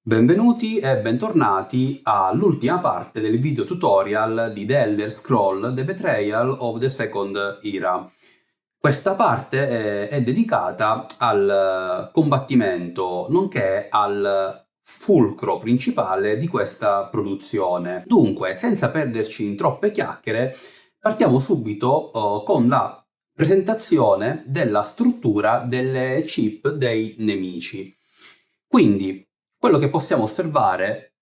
Benvenuti e bentornati all'ultima parte del video tutorial di The Elder Scroll The Betrayal of the Second Era. Questa parte è dedicata al combattimento, nonché al fulcro principale di questa produzione. Dunque, senza perderci in troppe chiacchiere, partiamo subito con la presentazione della struttura delle chip dei nemici. Quindi, quello che possiamo osservare,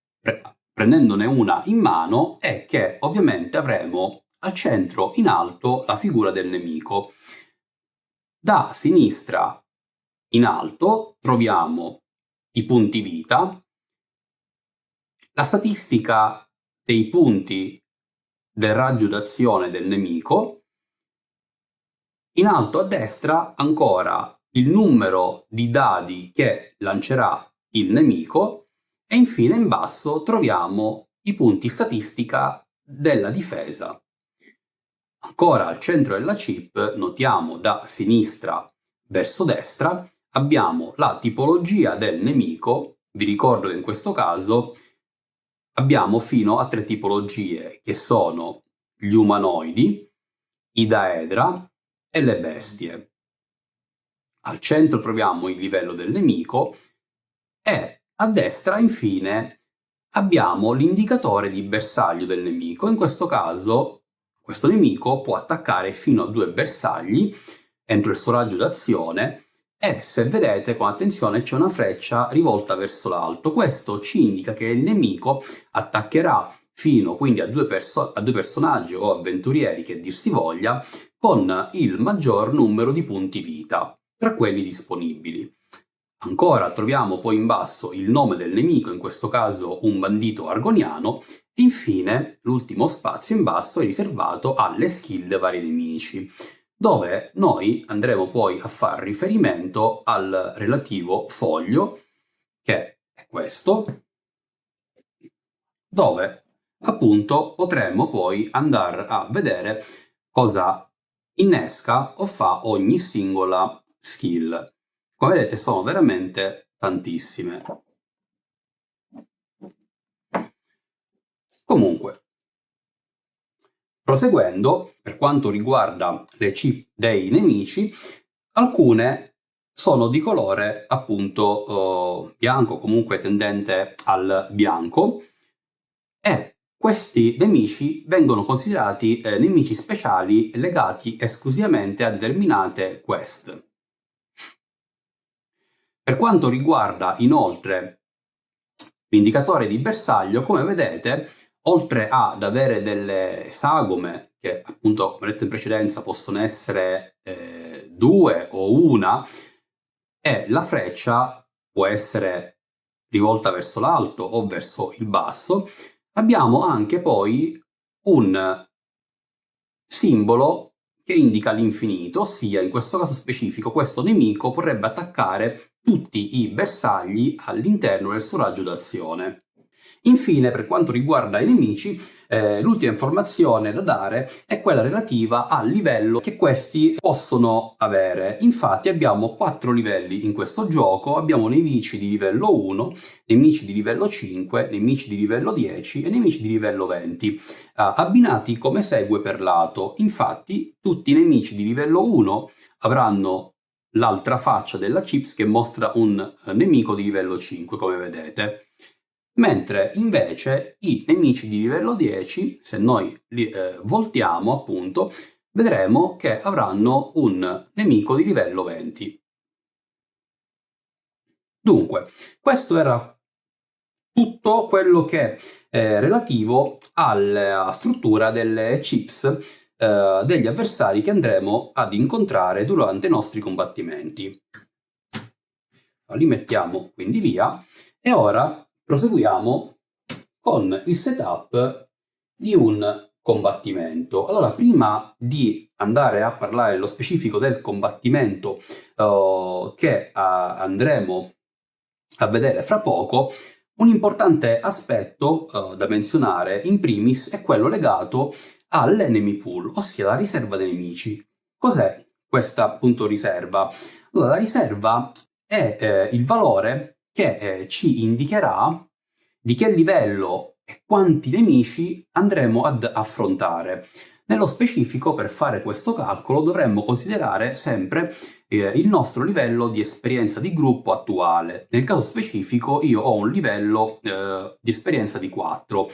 prendendone una in mano, è che ovviamente avremo al centro in alto la figura del nemico. Da sinistra in alto troviamo i punti vita, la statistica dei punti del raggio d'azione del nemico, in alto a destra ancora il numero di dadi che lancerà il nemico e infine in basso troviamo i punti statistica della difesa. Ancora al centro della chip notiamo da sinistra verso destra abbiamo la tipologia del nemico. Vi ricordo che in questo caso abbiamo fino a 3 tipologie, che sono gli umanoidi, i daedra e le bestie. Al centro troviamo il livello del nemico e a destra infine abbiamo l'indicatore di bersaglio del nemico. In questo caso questo nemico può attaccare fino a 2 bersagli entro il suo raggio d'azione e, se vedete con attenzione, c'è una freccia rivolta verso l'alto. Questo ci indica che il nemico attaccherà fino quindi a due personaggi o avventurieri, che dir si voglia, con il maggior numero di punti vita tra quelli disponibili. Ancora troviamo poi in basso il nome del nemico, in questo caso un bandito argoniano, e infine l'ultimo spazio in basso è riservato alle skill dei vari nemici, dove noi andremo poi a fare riferimento al relativo foglio, che è questo, dove appunto potremo poi andare a vedere cosa innesca o fa ogni singola skill. Come vedete sono veramente tantissime. Comunque, proseguendo, per quanto riguarda le chip dei nemici, alcune sono di colore appunto bianco, comunque tendente al bianco, e questi nemici vengono considerati nemici speciali legati esclusivamente a determinate quest. Per quanto riguarda inoltre l'indicatore di bersaglio, come vedete, oltre ad avere delle sagome, che appunto, come detto in precedenza, possono essere 2 o una, e la freccia può essere rivolta verso l'alto o verso il basso, abbiamo anche poi un simbolo che indica l'infinito, ossia in questo caso specifico questo nemico potrebbe attaccare tutti i bersagli all'interno del suo raggio d'azione. Infine, per quanto riguarda i nemici, l'ultima informazione da dare è quella relativa al livello che questi possono avere. Infatti abbiamo 4 livelli in questo gioco: abbiamo nemici di livello 1, nemici di livello 5, nemici di livello 10 e nemici di livello 20, abbinati come segue per lato. Infatti tutti i nemici di livello 1 avranno l'altra faccia della chips che mostra un nemico di livello 5, come vedete. Mentre invece i nemici di livello 10, se noi li voltiamo appunto, vedremo che avranno un nemico di livello 20. Dunque, questo era tutto quello che è relativo alla struttura delle chips degli avversari che andremo ad incontrare durante i nostri combattimenti. Li mettiamo quindi via e ora proseguiamo con il setup di un combattimento. Allora, prima di andare a parlare nello specifico del combattimento che andremo a vedere fra poco, un importante aspetto da menzionare in primis è quello legato all'enemy pool, ossia la riserva dei nemici. Cos'è questa appunto riserva? Allora, la riserva è il valore che ci indicherà di che livello e quanti nemici andremo ad affrontare. Nello specifico, per fare questo calcolo, dovremmo considerare sempre il nostro livello di esperienza di gruppo attuale. Nel caso specifico io ho un livello di esperienza di 4.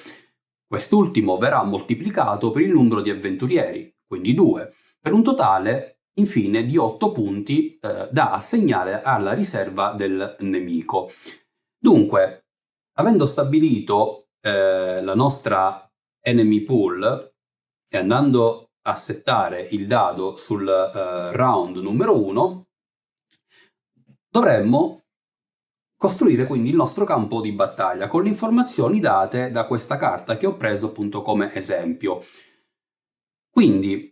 Quest'ultimo verrà moltiplicato per il numero di avventurieri, quindi 2, per un totale infine di 8 punti da assegnare alla riserva del nemico. Dunque, avendo stabilito la nostra enemy pool e andando a settare il dado sul round numero 1, dovremmo costruire quindi il nostro campo di battaglia con le informazioni date da questa carta che ho preso appunto come esempio. Quindi,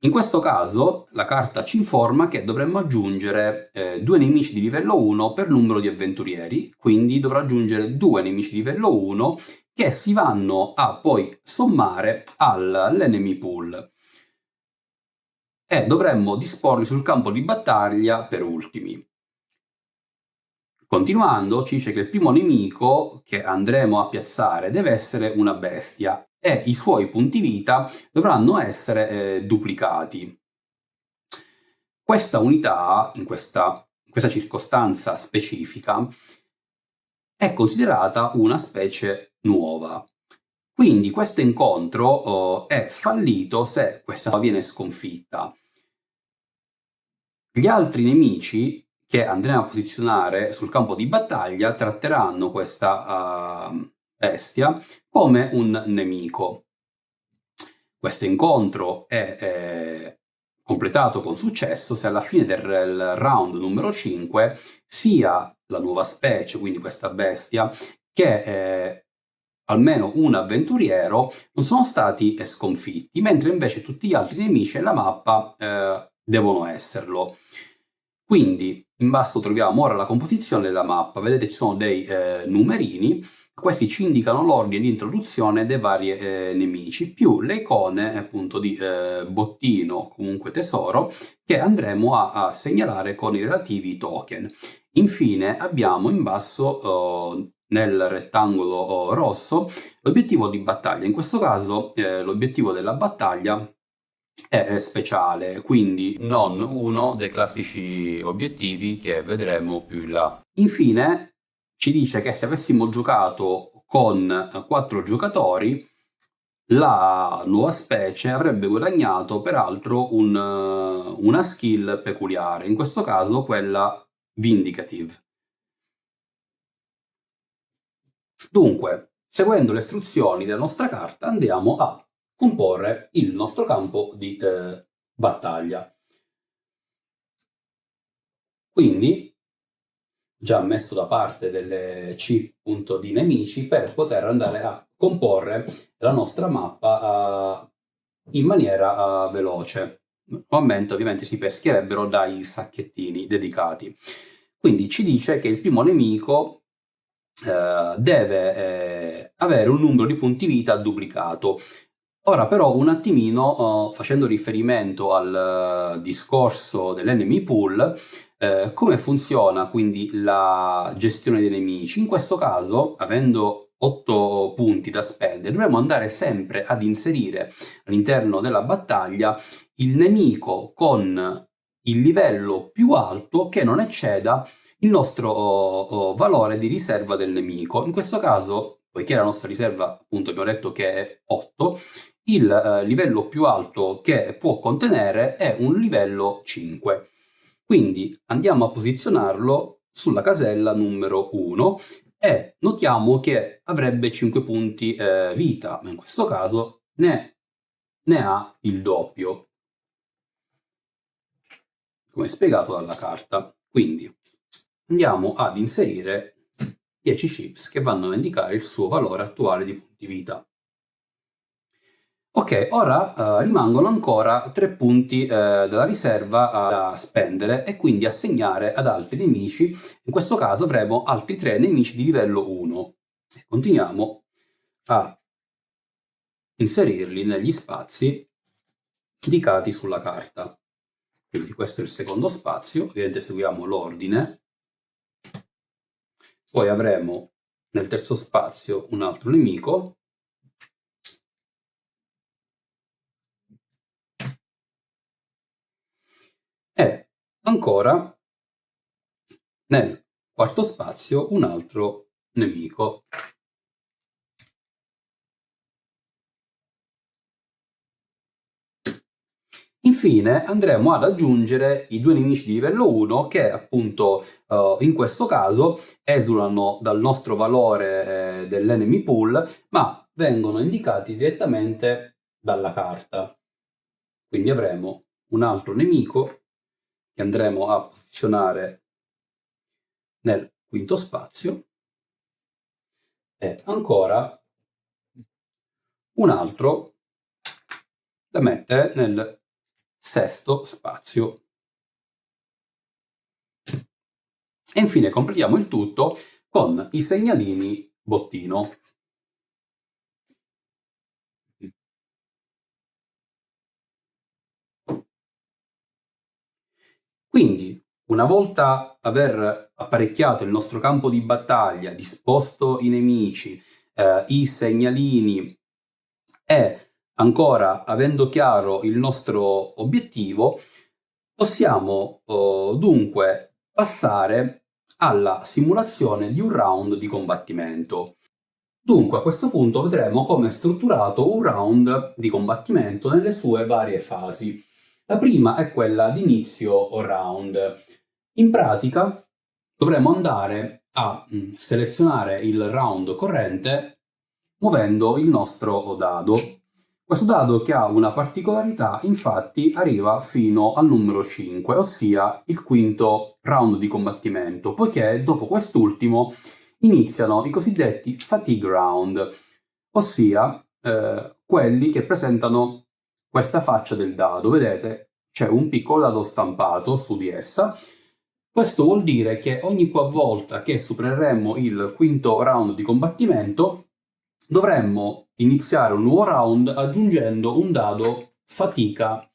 in questo caso, la carta ci informa che dovremmo aggiungere 2 nemici di livello 1 per numero di avventurieri, quindi dovrò aggiungere 2 nemici di livello 1 che si vanno a poi sommare all'enemy pool. E dovremmo disporli sul campo di battaglia per ultimi. Continuando, ci dice che il primo nemico che andremo a piazzare deve essere una bestia e i suoi punti vita dovranno essere duplicati. Questa unità, in questa circostanza specifica, è considerata una specie nuova. Quindi questo incontro è fallito se questa viene sconfitta. Gli altri nemici che andremo a posizionare sul campo di battaglia tratteranno questa bestia come un nemico. Questo incontro è completato con successo se alla fine del round numero 5 sia la nuova specie, quindi questa bestia, che almeno un avventuriero non sono stati sconfitti, mentre invece tutti gli altri nemici nella mappa devono esserlo. Quindi in basso troviamo ora la composizione della mappa, vedete ci sono dei numerini, questi ci indicano l'ordine di introduzione dei vari nemici, più le icone appunto di bottino, comunque tesoro, che andremo a segnalare con i relativi token. Infine abbiamo in basso nel rettangolo rosso l'obiettivo di battaglia. In questo caso l'obiettivo della battaglia è speciale, quindi non uno dei classici obiettivi che vedremo più in là. Infine ci dice che se avessimo giocato con 4 giocatori, la nuova specie avrebbe guadagnato peraltro una skill peculiare, in questo caso quella Vindicative. Dunque, seguendo le istruzioni della nostra carta, andiamo a comporre il nostro campo di battaglia. Quindi, già messo da parte delle C di nemici per poter andare a comporre la nostra mappa in maniera veloce. Normalmente ovviamente si pescherebbero dai sacchettini dedicati. Quindi ci dice che il primo nemico deve avere un numero di punti vita duplicato. Ora però un attimino facendo riferimento al discorso dell'enemy pool, come funziona quindi la gestione dei nemici? In questo caso, avendo 8 punti da spendere, dovremo andare sempre ad inserire all'interno della battaglia il nemico con il livello più alto che non ecceda il nostro valore di riserva del nemico. In questo caso, poiché la nostra riserva, appunto, abbiamo detto che è 8, il livello più alto che può contenere è un livello 5. Quindi andiamo a posizionarlo sulla casella numero 1 e notiamo che avrebbe 5 punti vita, ma in questo caso ne ha il doppio, come spiegato dalla carta. Quindi andiamo ad inserire 10 chips che vanno a indicare il suo valore attuale di punti vita. Ok, ora rimangono ancora 3 punti della riserva da spendere e quindi assegnare ad altri nemici. In questo caso avremo altri 3 nemici di livello 1. Continuiamo a inserirli negli spazi indicati sulla carta. Quindi questo è il secondo spazio, ovviamente seguiamo l'ordine. Poi avremo nel terzo spazio un altro nemico. E ancora nel quarto spazio un altro nemico. Infine andremo ad aggiungere i due nemici di livello 1 che appunto in questo caso esulano dal nostro valore dell'enemy pool, ma vengono indicati direttamente dalla carta. Quindi avremo un altro nemico che andremo a posizionare nel quinto spazio e ancora un altro da mettere nel sesto spazio. E infine completiamo il tutto con i segnalini bottino. Quindi, una volta aver apparecchiato il nostro campo di battaglia, disposto i nemici, i segnalini e ancora avendo chiaro il nostro obiettivo, possiamo dunque passare alla simulazione di un round di combattimento. Dunque, a questo punto vedremo come è strutturato un round di combattimento nelle sue varie fasi. La prima è quella di inizio round. In pratica dovremo andare a selezionare il round corrente muovendo il nostro dado. Questo dado che ha una particolarità, infatti, arriva fino al numero 5, ossia il quinto round di combattimento, poiché dopo quest'ultimo iniziano i cosiddetti fatigue round, ossia quelli che presentano questa faccia del dado. Vedete, c'è un piccolo dado stampato su di essa. Questo vuol dire che ogni qualvolta che supereremo il quinto round di combattimento dovremmo iniziare un nuovo round aggiungendo un dado fatica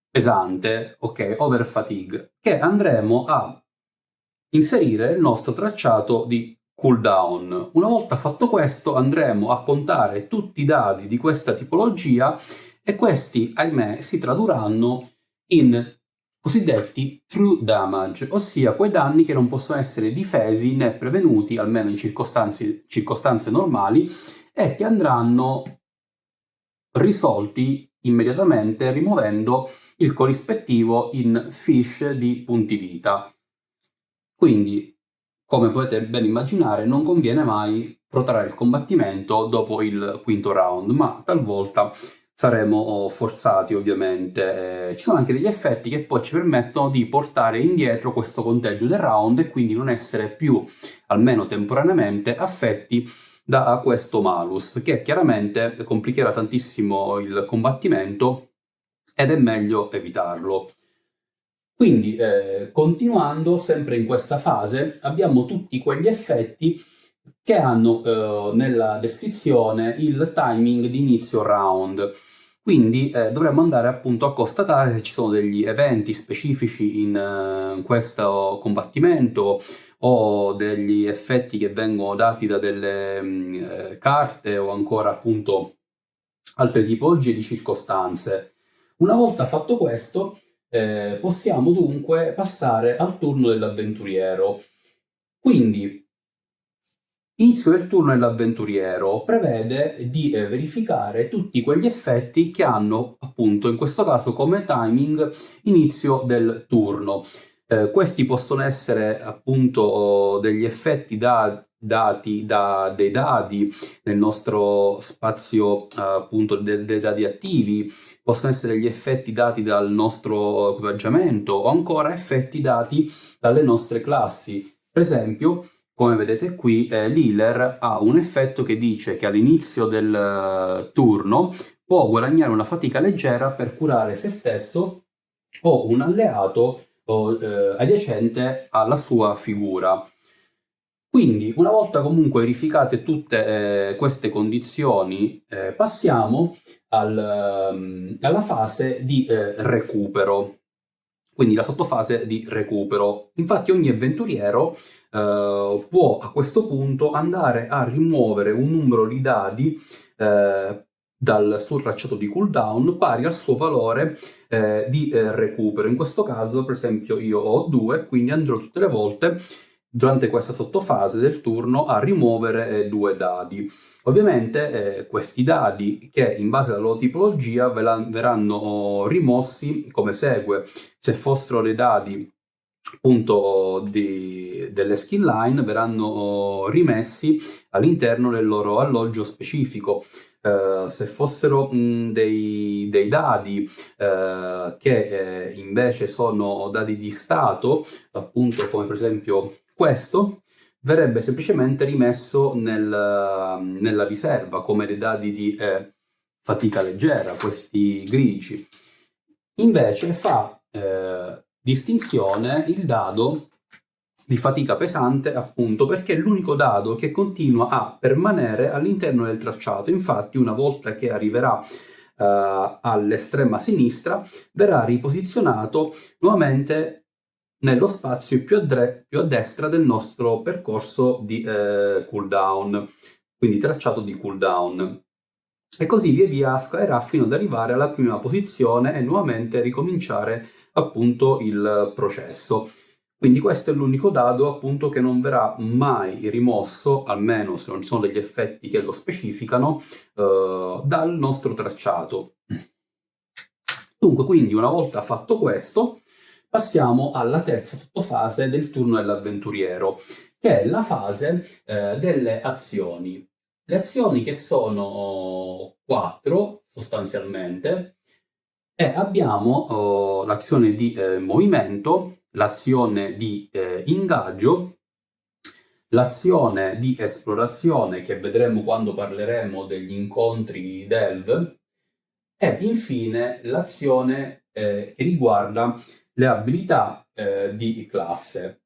pesante, ok, over fatigue, che andremo a inserire nel nostro tracciato di cooldown. Una volta fatto questo andremo a contare tutti i dadi di questa tipologia e questi, ahimè, si tradurranno in cosiddetti true damage, ossia quei danni che non possono essere difesi né prevenuti, almeno in circostanze normali, e che andranno risolti immediatamente rimuovendo il corrispettivo in fish di punti vita. Quindi, come potete ben immaginare, non conviene mai protrarre il combattimento dopo il quinto round, ma talvolta saremo forzati, ovviamente. Ci sono anche degli effetti che poi ci permettono di portare indietro questo conteggio del round e quindi non essere più, almeno temporaneamente, affetti da questo malus, che chiaramente complicherà tantissimo il combattimento ed è meglio evitarlo. Quindi, continuando sempre in questa fase, abbiamo tutti quegli effetti che hanno nella descrizione il timing di inizio round. Quindi dovremmo andare appunto a constatare se ci sono degli eventi specifici in questo combattimento o degli effetti che vengono dati da delle carte o ancora appunto altre tipologie di circostanze. Una volta fatto questo, possiamo dunque passare al turno dell'avventuriero. Quindi, inizio del turno dell'avventuriero prevede di verificare tutti quegli effetti che hanno, appunto, in questo caso come timing, inizio del turno. Questi possono essere, appunto, degli effetti dati da dei dadi nel nostro spazio, appunto, dei dadi attivi, possono essere gli effetti dati dal nostro equipaggiamento o ancora effetti dati dalle nostre classi. Per esempio, come vedete qui, l'healer ha un effetto che dice che all'inizio del turno può guadagnare una fatica leggera per curare se stesso o un alleato adiacente alla sua figura. Quindi, una volta comunque verificate tutte queste condizioni, passiamo alla fase di recupero. quindi la sottofase di recupero. Infatti ogni avventuriero può a questo punto andare a rimuovere un numero di dadi dal suo tracciato di cooldown pari al suo valore di recupero. In questo caso, per esempio, io ho 2, quindi andrò tutte le volte durante questa sottofase del turno a rimuovere 2 dadi. Ovviamente questi dadi, che in base alla loro tipologia verranno rimossi come segue. Se fossero dei dadi appunto delle skill line, verranno rimessi all'interno del loro alloggio specifico. Se fossero dei dadi che invece sono dadi di stato, appunto come per esempio questo, verrebbe semplicemente rimesso nella riserva come dei dadi di fatica leggera, questi grigi. Invece fa distinzione il dado di fatica pesante, appunto perché è l'unico dado che continua a permanere all'interno del tracciato. Infatti, una volta che arriverà all'estrema sinistra, verrà riposizionato nuovamente nello spazio più a destra del nostro percorso di cooldown, quindi tracciato di cooldown. E così via via scalerà fino ad arrivare alla prima posizione e nuovamente ricominciare appunto il processo. Quindi questo è l'unico dado appunto che non verrà mai rimosso, almeno se non ci sono degli effetti che lo specificano, dal nostro tracciato. Dunque, quindi una volta fatto questo, passiamo alla terza sottofase del turno dell'avventuriero, che è la fase delle azioni. Le azioni che sono 4 sostanzialmente, e abbiamo l'azione di movimento, l'azione di ingaggio, l'azione di esplorazione che vedremo quando parleremo degli incontri Delve, e infine l'azione che riguarda le abilità di classe.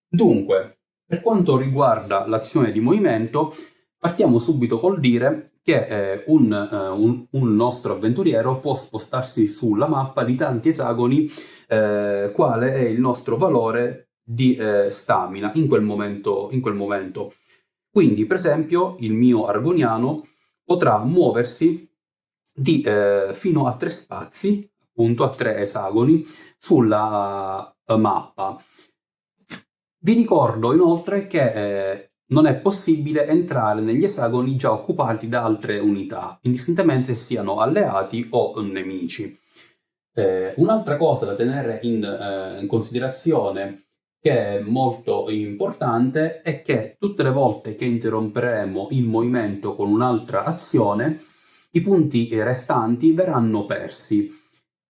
Dunque, per quanto riguarda l'azione di movimento, partiamo subito col dire che un nostro avventuriero può spostarsi sulla mappa di tanti esagoni, quale è il nostro valore di stamina in quel momento. Quindi, per esempio, il mio argoniano potrà muoversi di fino a 3 spazi, appunto a 3 esagoni, sulla mappa. Vi ricordo inoltre che non è possibile entrare negli esagoni già occupati da altre unità, indistintamente siano alleati o nemici. Un'altra cosa da tenere in considerazione, che è molto importante, è che tutte le volte che interromperemo il movimento con un'altra azione, i punti restanti verranno persi.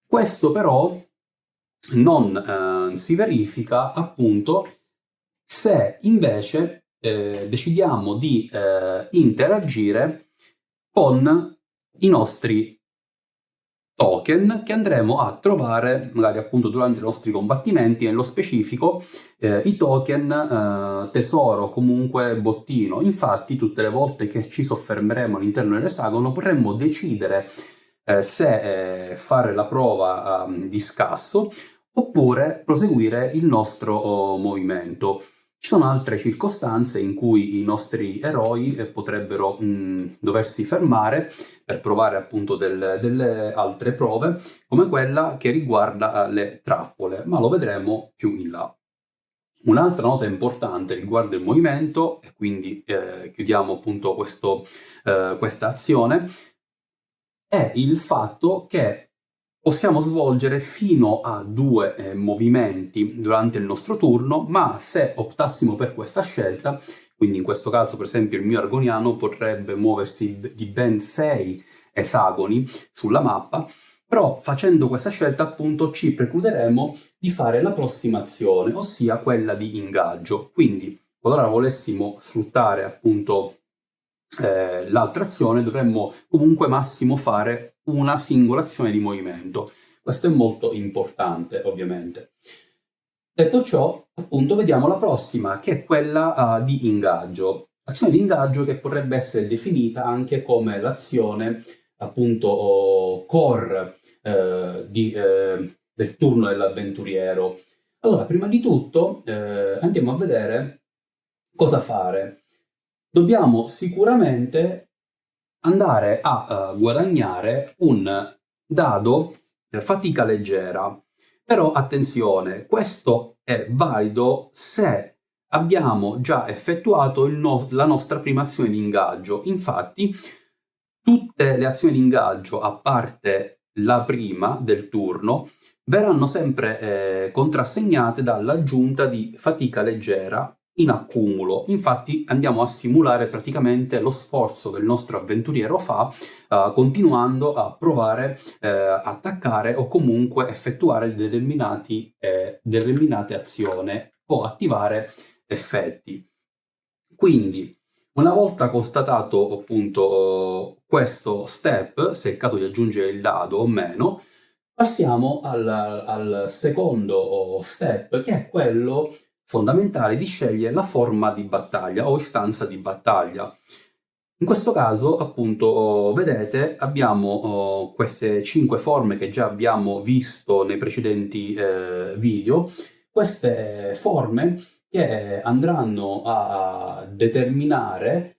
Questo però non si verifica appunto se invece decidiamo di interagire con i nostri token che andremo a trovare magari appunto durante i nostri combattimenti, nello specifico i token tesoro, comunque bottino. Infatti tutte le volte che ci soffermeremo all'interno dell'esagono potremmo decidere se fare la prova di scasso oppure proseguire il nostro movimento. Ci sono altre circostanze in cui i nostri eroi potrebbero doversi fermare per provare appunto delle altre prove, come quella che riguarda le trappole, ma lo vedremo più in là. Un'altra nota importante riguarda il movimento, e quindi chiudiamo appunto questa azione, è il fatto che possiamo svolgere fino a 2 movimenti durante il nostro turno, ma se optassimo per questa scelta, quindi in questo caso per esempio il mio argoniano potrebbe muoversi di ben 6 esagoni sulla mappa, però facendo questa scelta appunto ci precluderemo di fare la prossima azione, ossia quella di ingaggio. Quindi qualora volessimo sfruttare appunto l'altra azione, dovremmo comunque massimo fare una singola azione di movimento. Questo è molto importante, ovviamente. Detto ciò, appunto, vediamo la prossima, che è quella di ingaggio. Azione di ingaggio che potrebbe essere definita anche come l'azione, appunto, core di del turno dell'avventuriero. Allora, prima di tutto andiamo a vedere cosa fare. Dobbiamo sicuramente andare a guadagnare un dado fatica leggera. Però attenzione, questo è valido se abbiamo già effettuato la nostra prima azione di ingaggio. Infatti, tutte le azioni di ingaggio, a parte la prima del turno, verranno sempre contrassegnate dall'aggiunta di fatica leggera in accumulo. Infatti andiamo a simulare praticamente lo sforzo che il nostro avventuriero fa continuando a provare a attaccare o comunque effettuare determinate azioni o attivare effetti. Quindi, una volta constatato appunto questo step, se è il caso di aggiungere il dado o meno, passiamo al secondo step, che è quello fondamentale di scegliere la forma di battaglia o istanza di battaglia. In questo caso, appunto, vedete, abbiamo queste 5 forme che già abbiamo visto nei precedenti video. Queste forme che andranno a determinare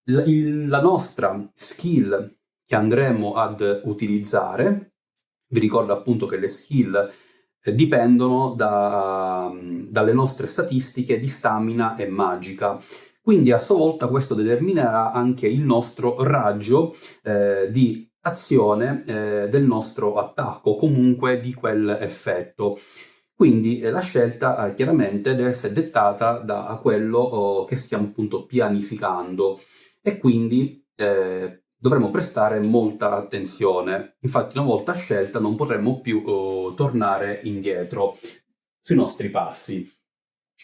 la nostra skill che andremo ad utilizzare. Vi ricordo appunto che le skill dipendono dalle nostre statistiche di stamina e magica. Quindi a sua volta questo determinerà anche il nostro raggio di azione del nostro attacco, comunque di quell'effetto. Quindi la scelta chiaramente deve essere dettata da quello che stiamo appunto pianificando e quindi dovremo prestare molta attenzione. Infatti una volta scelta non potremo più tornare indietro sui nostri passi.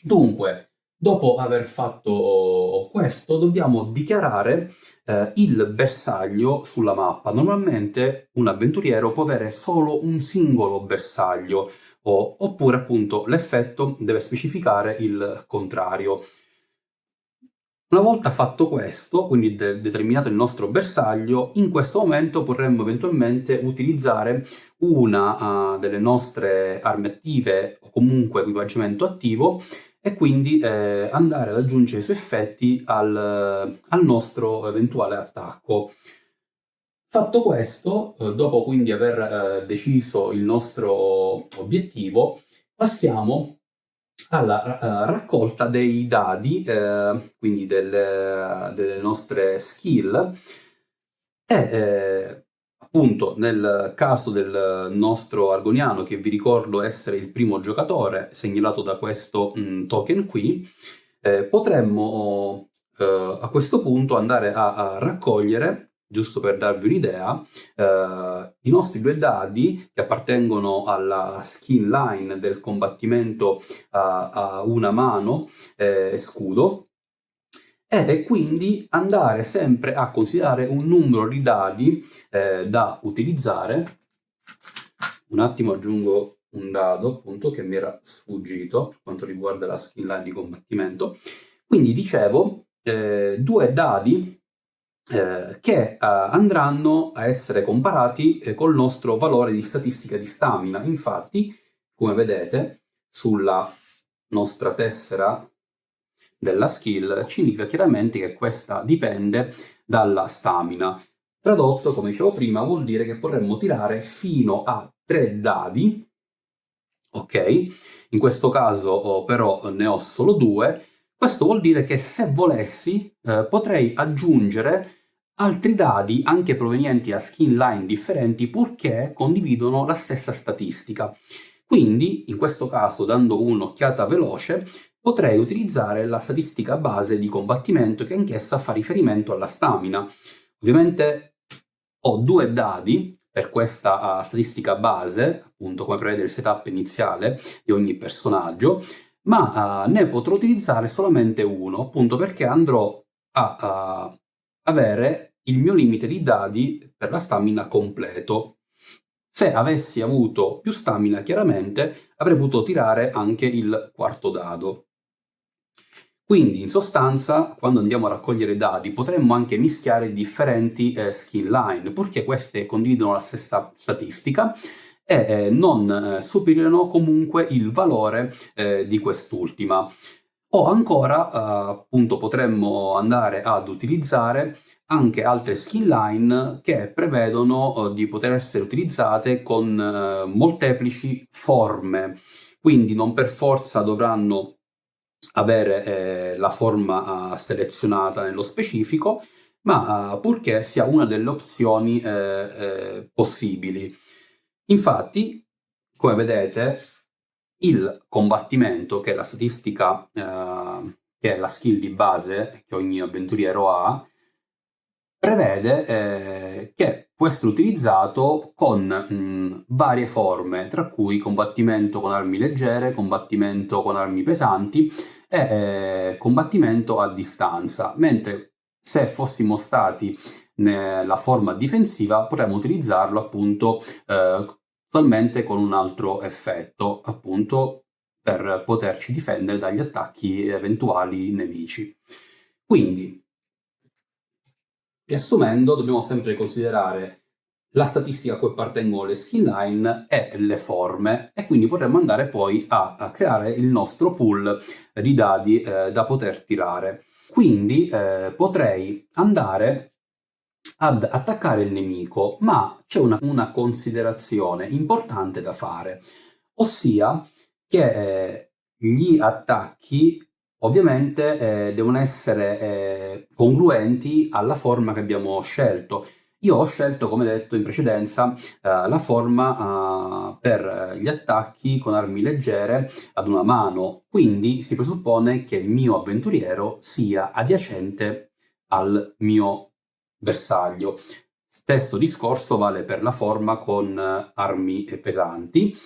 Dunque, dopo aver fatto questo, dobbiamo dichiarare il bersaglio sulla mappa. Normalmente un avventuriero può avere solo un singolo bersaglio, oppure appunto l'effetto deve specificare il contrario. Una volta fatto questo, quindi determinato il nostro bersaglio, in questo momento potremmo eventualmente utilizzare una delle nostre armi attive o comunque equipaggiamento attivo e quindi andare ad aggiungere i suoi effetti al nostro eventuale attacco. Fatto questo, dopo quindi aver deciso il nostro obiettivo, passiamo alla raccolta dei dadi, quindi delle nostre skill, e appunto nel caso del nostro argoniano, che vi ricordo essere il primo giocatore segnalato da questo token qui, potremmo a questo punto andare a raccogliere, giusto per darvi un'idea, i nostri 2 dadi che appartengono alla skill line del combattimento a una mano e scudo, e quindi andare sempre a considerare un numero di dadi da utilizzare. Un attimo aggiungo un dado appunto che mi era sfuggito per quanto riguarda la skill line di combattimento. Quindi dicevo 2 dadi che andranno a essere comparati col nostro valore di statistica di stamina. Infatti, come vedete, sulla nostra tessera della skill ci indica chiaramente che questa dipende dalla stamina. Tradotto, come dicevo prima, vuol dire che potremmo tirare fino a 3 dadi, ok? In questo caso però ne ho solo 2. Questo vuol dire che se volessi potrei aggiungere altri dadi anche provenienti da skin line differenti purché condividono la stessa statistica. Quindi, in questo caso, dando un'occhiata veloce, potrei utilizzare la statistica base di combattimento che anch'essa fa riferimento alla stamina. Ovviamente ho 2 dadi per questa statistica base, appunto come prevede il setup iniziale di ogni personaggio, ma ne potrò utilizzare solamente uno, appunto perché andrò a avere il mio limite di dadi per la stamina completo. Se avessi avuto più stamina, chiaramente avrei potuto tirare anche il 4º dado. Quindi, in sostanza, quando andiamo a raccogliere dadi, potremmo anche mischiare differenti skill line, purché queste condividono la stessa statistica e non superino comunque il valore di quest'ultima. O ancora, appunto, potremmo andare ad utilizzare anche altre skill line che prevedono di poter essere utilizzate con molteplici forme, quindi non per forza dovranno avere la forma selezionata nello specifico, ma purché sia una delle opzioni possibili. Infatti, come vedete, il combattimento, che è la statistica, che è la skill di base che ogni avventuriero ha, prevede che può essere utilizzato con varie forme, tra cui combattimento con armi leggere, combattimento con armi pesanti e combattimento a distanza, mentre se fossimo stati nella forma difensiva potremmo utilizzarlo appunto totalmente con un altro effetto, appunto per poterci difendere dagli attacchi eventuali nemici. Quindi, riassumendo, dobbiamo sempre considerare la statistica a cui appartengono le skill line e le forme, e quindi potremmo andare poi a creare il nostro pool di dadi da poter tirare. Quindi potrei andare ad attaccare il nemico, ma c'è una considerazione importante da fare, ossia che gli attacchi ovviamente devono essere congruenti alla forma che abbiamo scelto. Io ho scelto, come detto in precedenza, la forma per gli attacchi con armi leggere ad una mano, quindi si presuppone che il mio avventuriero sia adiacente al mio bersaglio. Stesso discorso vale per la forma con armi pesanti,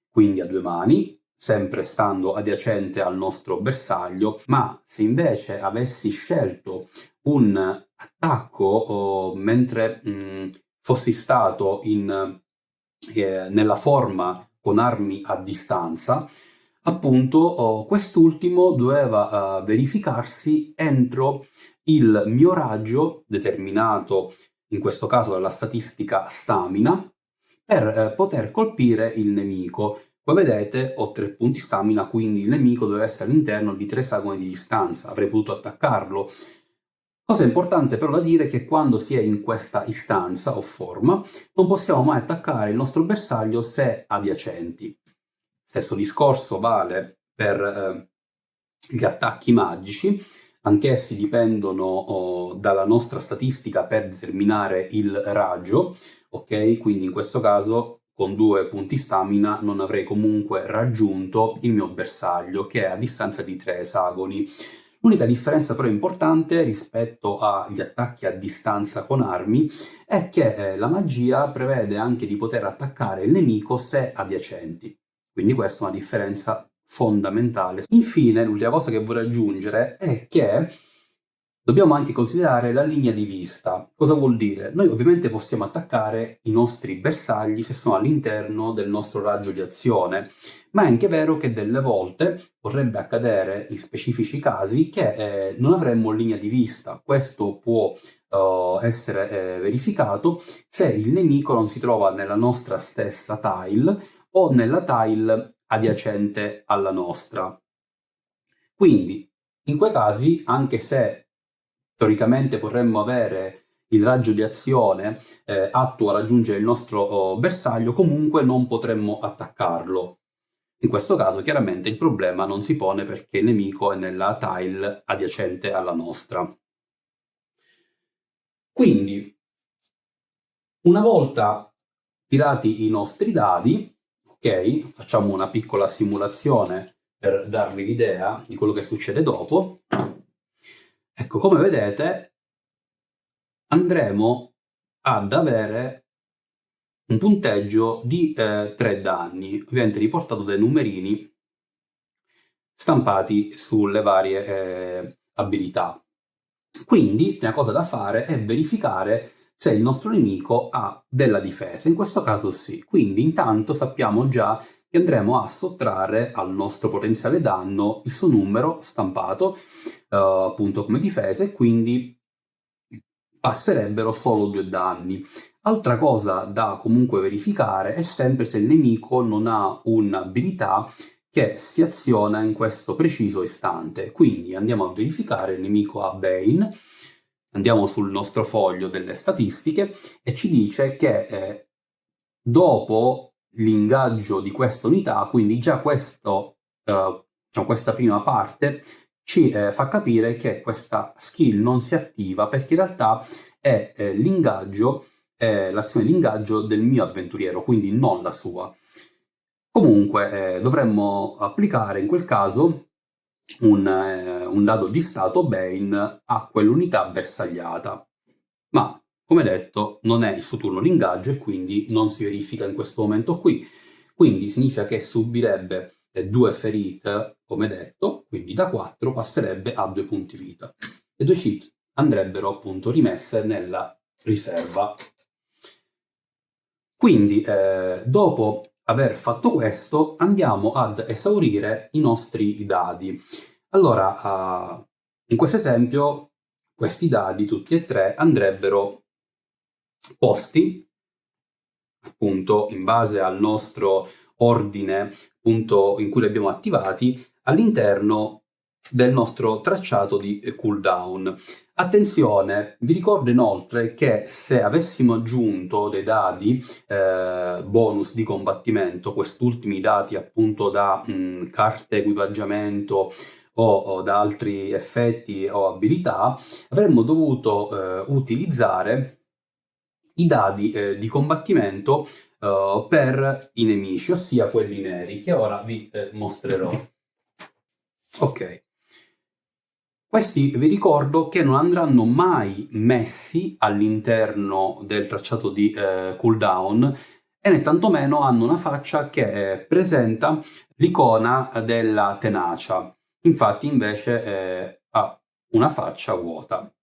quindi a due mani, sempre stando adiacente al nostro bersaglio, ma se invece avessi scelto un attacco mentre fossi stato nella forma con armi a distanza, appunto quest'ultimo doveva verificarsi entro il mio raggio, determinato in questo caso dalla statistica stamina, per poter colpire il nemico. Come vedete ho 3 punti stamina, quindi il nemico deve essere all'interno di 3 esagoni di distanza, avrei potuto attaccarlo. Cosa importante però da dire è che quando si è in questa istanza o forma non possiamo mai attaccare il nostro bersaglio se adiacenti. Stesso discorso vale per gli attacchi magici, anch'essi dipendono dalla nostra statistica per determinare il raggio, ok? Quindi in questo caso con 2 punti stamina non avrei comunque raggiunto il mio bersaglio, che è a distanza di 3 esagoni. L'unica differenza però importante rispetto agli attacchi a distanza con armi è che la magia prevede anche di poter attaccare il nemico se adiacenti. Quindi questa è una differenza fondamentale. Infine, l'ultima cosa che vorrei aggiungere è che dobbiamo anche considerare la linea di vista. Cosa vuol dire? Noi ovviamente possiamo attaccare i nostri bersagli se sono all'interno del nostro raggio di azione, ma è anche vero che delle volte potrebbe accadere in specifici casi che non avremmo linea di vista. Questo può essere verificato se il nemico non si trova nella nostra stessa tile o nella tile adiacente alla nostra. Quindi, in quei casi, anche se teoricamente potremmo avere il raggio di azione atto a raggiungere il nostro bersaglio, comunque non potremmo attaccarlo. In questo caso, chiaramente, il problema non si pone perché il nemico è nella tile adiacente alla nostra. Quindi, una volta tirati i nostri dadi, ok, facciamo una piccola simulazione per darvi l'idea di quello che succede dopo. Ecco, come vedete, andremo ad avere un punteggio di 3 danni, ovviamente riportato dai numerini stampati sulle varie abilità. Quindi, la prima cosa da fare è verificare se il nostro nemico ha della difesa. In questo caso sì. Quindi intanto sappiamo già che andremo a sottrarre al nostro potenziale danno il suo numero stampato appunto come difesa, e quindi passerebbero solo 2 danni. Altra cosa da comunque verificare è sempre se il nemico non ha un'abilità che si aziona in questo preciso istante. Quindi andiamo a verificare, il nemico ha Bane, andiamo sul nostro foglio delle statistiche e ci dice che dopo l'ingaggio di questa unità, quindi già diciamo, questa prima parte ci fa capire che questa skill non si attiva perché in realtà è l'azione di ingaggio del mio avventuriero, quindi non la sua. Comunque dovremmo applicare in quel caso un dado di stato Bane a quell'unità bersagliata. Ma, come detto, non è il suo turno di ingaggio e quindi non si verifica in questo momento qui. Quindi significa che subirebbe 2 ferite, come detto, quindi da 4 passerebbe a 2 punti vita. Le 2 chip andrebbero appunto rimesse nella riserva. Quindi, dopo aver fatto questo, andiamo ad esaurire i nostri dadi. Allora, in questo esempio, questi dadi, tutti e 3, andrebbero posti, appunto, in base al nostro ordine, appunto, in cui li abbiamo attivati, all'interno del nostro tracciato di cooldown. Attenzione, vi ricordo inoltre che se avessimo aggiunto dei dadi bonus di combattimento, quest'ultimi dati appunto da carte equipaggiamento o da altri effetti o abilità, avremmo dovuto utilizzare i dadi di combattimento per i nemici, ossia quelli neri, che ora vi mostrerò. Ok. Questi vi ricordo che non andranno mai messi all'interno del tracciato di cooldown e né tantomeno hanno una faccia che presenta l'icona della tenacia. Infatti invece ha una faccia vuota.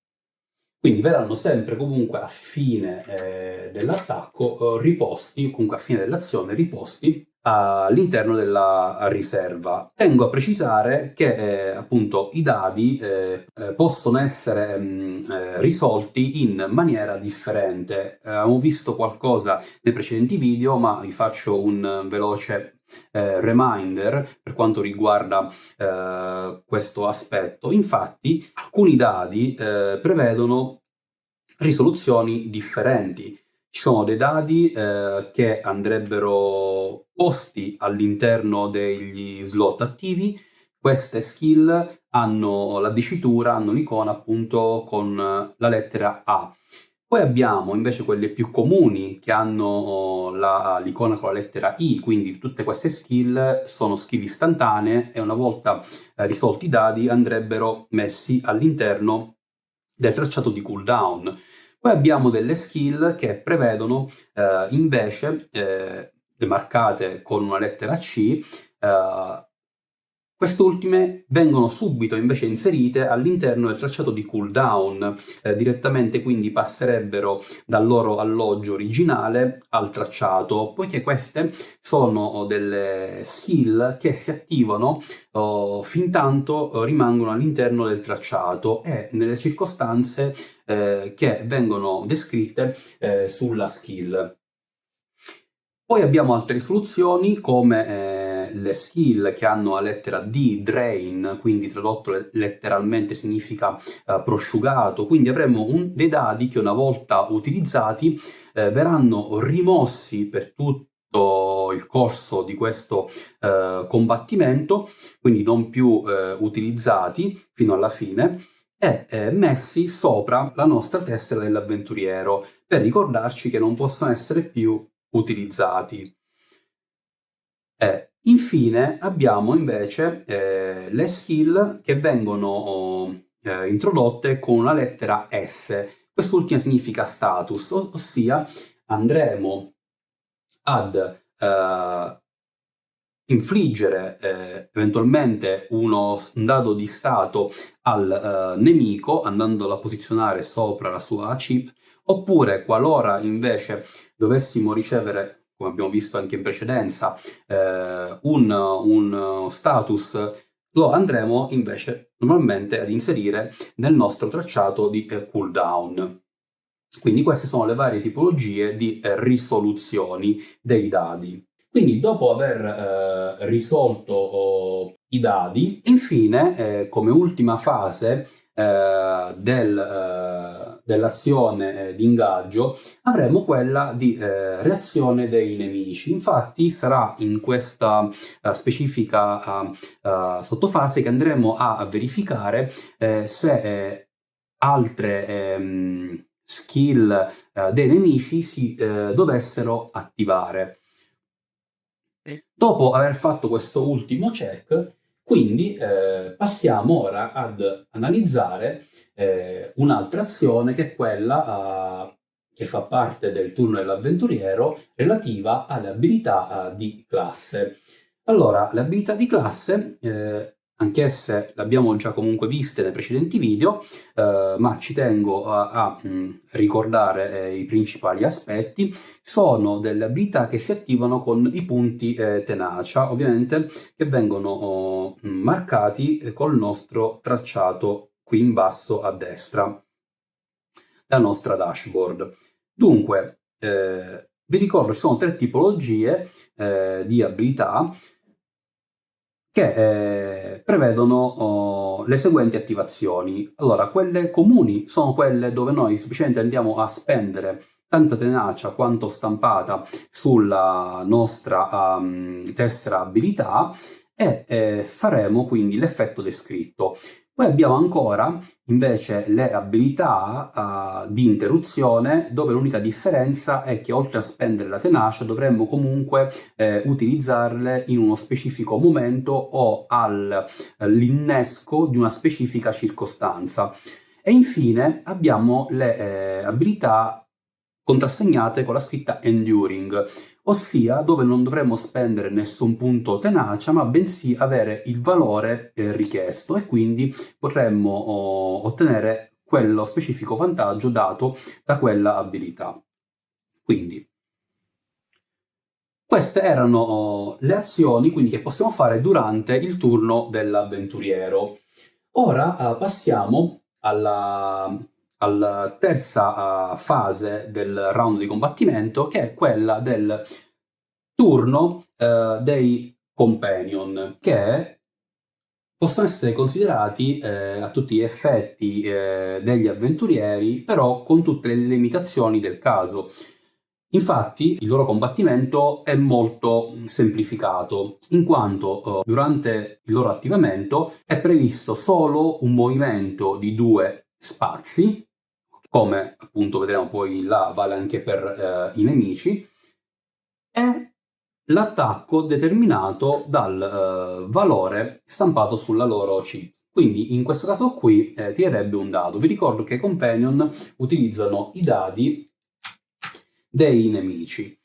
Quindi verranno sempre comunque a fine dell'attacco riposti, comunque a fine dell'azione riposti all'interno della riserva. Tengo a precisare che appunto i dadi possono essere risolti in maniera differente. Abbiamo visto qualcosa nei precedenti video, ma vi faccio un veloce reminder per quanto riguarda questo aspetto. Infatti, alcuni dadi prevedono risoluzioni differenti. Ci sono dei dadi che andrebbero posti all'interno degli slot attivi. Queste skill hanno la dicitura, hanno l'icona appunto con la lettera A. Poi abbiamo invece quelle più comuni che hanno l'icona con la lettera I, quindi tutte queste skill sono skill istantanee e una volta risolti i dadi andrebbero messi all'interno del tracciato di cooldown. Poi abbiamo delle skill che prevedono invece, demarcate con una lettera C, queste ultime vengono subito invece inserite all'interno del tracciato di cooldown, direttamente quindi passerebbero dal loro alloggio originale al tracciato, poiché queste sono delle skill che si attivano fin tanto rimangono all'interno del tracciato e nelle circostanze che vengono descritte sulla skill. Poi abbiamo altre soluzioni come le skill che hanno la lettera D, drain, quindi tradotto letteralmente significa prosciugato, quindi avremo dei dadi che una volta utilizzati verranno rimossi per tutto il corso di questo combattimento, quindi non più utilizzati fino alla fine, e messi sopra la nostra tessera dell'avventuriero per ricordarci che non possono essere più utilizzati. Infine abbiamo invece le skill che vengono introdotte con una lettera S. Quest'ultima significa status, ossia andremo ad infliggere eventualmente un dado di stato al nemico andandolo a posizionare sopra la sua chip, oppure qualora invece dovessimo ricevere, come abbiamo visto anche in precedenza, un status, lo andremo invece normalmente ad inserire nel nostro tracciato di cooldown. Quindi queste sono le varie tipologie di risoluzioni dei dadi. Quindi dopo aver risolto i dadi, infine, come ultima fase dell'azione di ingaggio, avremo quella di reazione dei nemici. Infatti sarà in questa specifica sottofase che andremo a verificare se altre skill dei nemici si dovessero attivare. Dopo aver fatto questo ultimo check, quindi passiamo ora ad analizzare un'altra azione che è quella che fa parte del turno dell'avventuriero relativa alle abilità di classe. Allora, le abilità di classe, anch'esse le abbiamo già comunque viste nei precedenti video, ma ci tengo a ricordare i principali aspetti. Sono delle abilità che si attivano con i punti tenacia, ovviamente, che vengono marcati col nostro tracciato qui in basso a destra, la nostra dashboard. Dunque, vi ricordo ci sono 3 tipologie di abilità che prevedono le seguenti attivazioni. Allora, quelle comuni sono quelle dove noi semplicemente andiamo a spendere tanta tenacia quanto stampata sulla nostra tessera abilità e faremo quindi l'effetto descritto. Poi abbiamo ancora invece le abilità di interruzione, dove l'unica differenza è che oltre a spendere la tenacia dovremmo comunque utilizzarle in uno specifico momento o all'innesco di una specifica circostanza. E infine abbiamo le abilità contrassegnate con la scritta enduring, ossia dove non dovremmo spendere nessun punto tenacia, ma bensì avere il valore richiesto e quindi potremmo ottenere quello specifico vantaggio dato da quella abilità. Quindi queste erano le azioni quindi, che possiamo fare durante il turno dell'avventuriero. Ora passiamo alla terza fase del round di combattimento, che è quella del turno dei companion, che possono essere considerati a tutti gli effetti degli avventurieri, però con tutte le limitazioni del caso. Infatti il loro combattimento è molto semplificato, in quanto durante il loro attivamento è previsto solo un movimento di 2 spazi, come appunto vedremo poi là vale anche per i nemici, e l'attacco determinato dal valore stampato sulla loro chip. Quindi in questo caso qui tirerebbe un dado. Vi ricordo che i companion utilizzano i dadi dei nemici.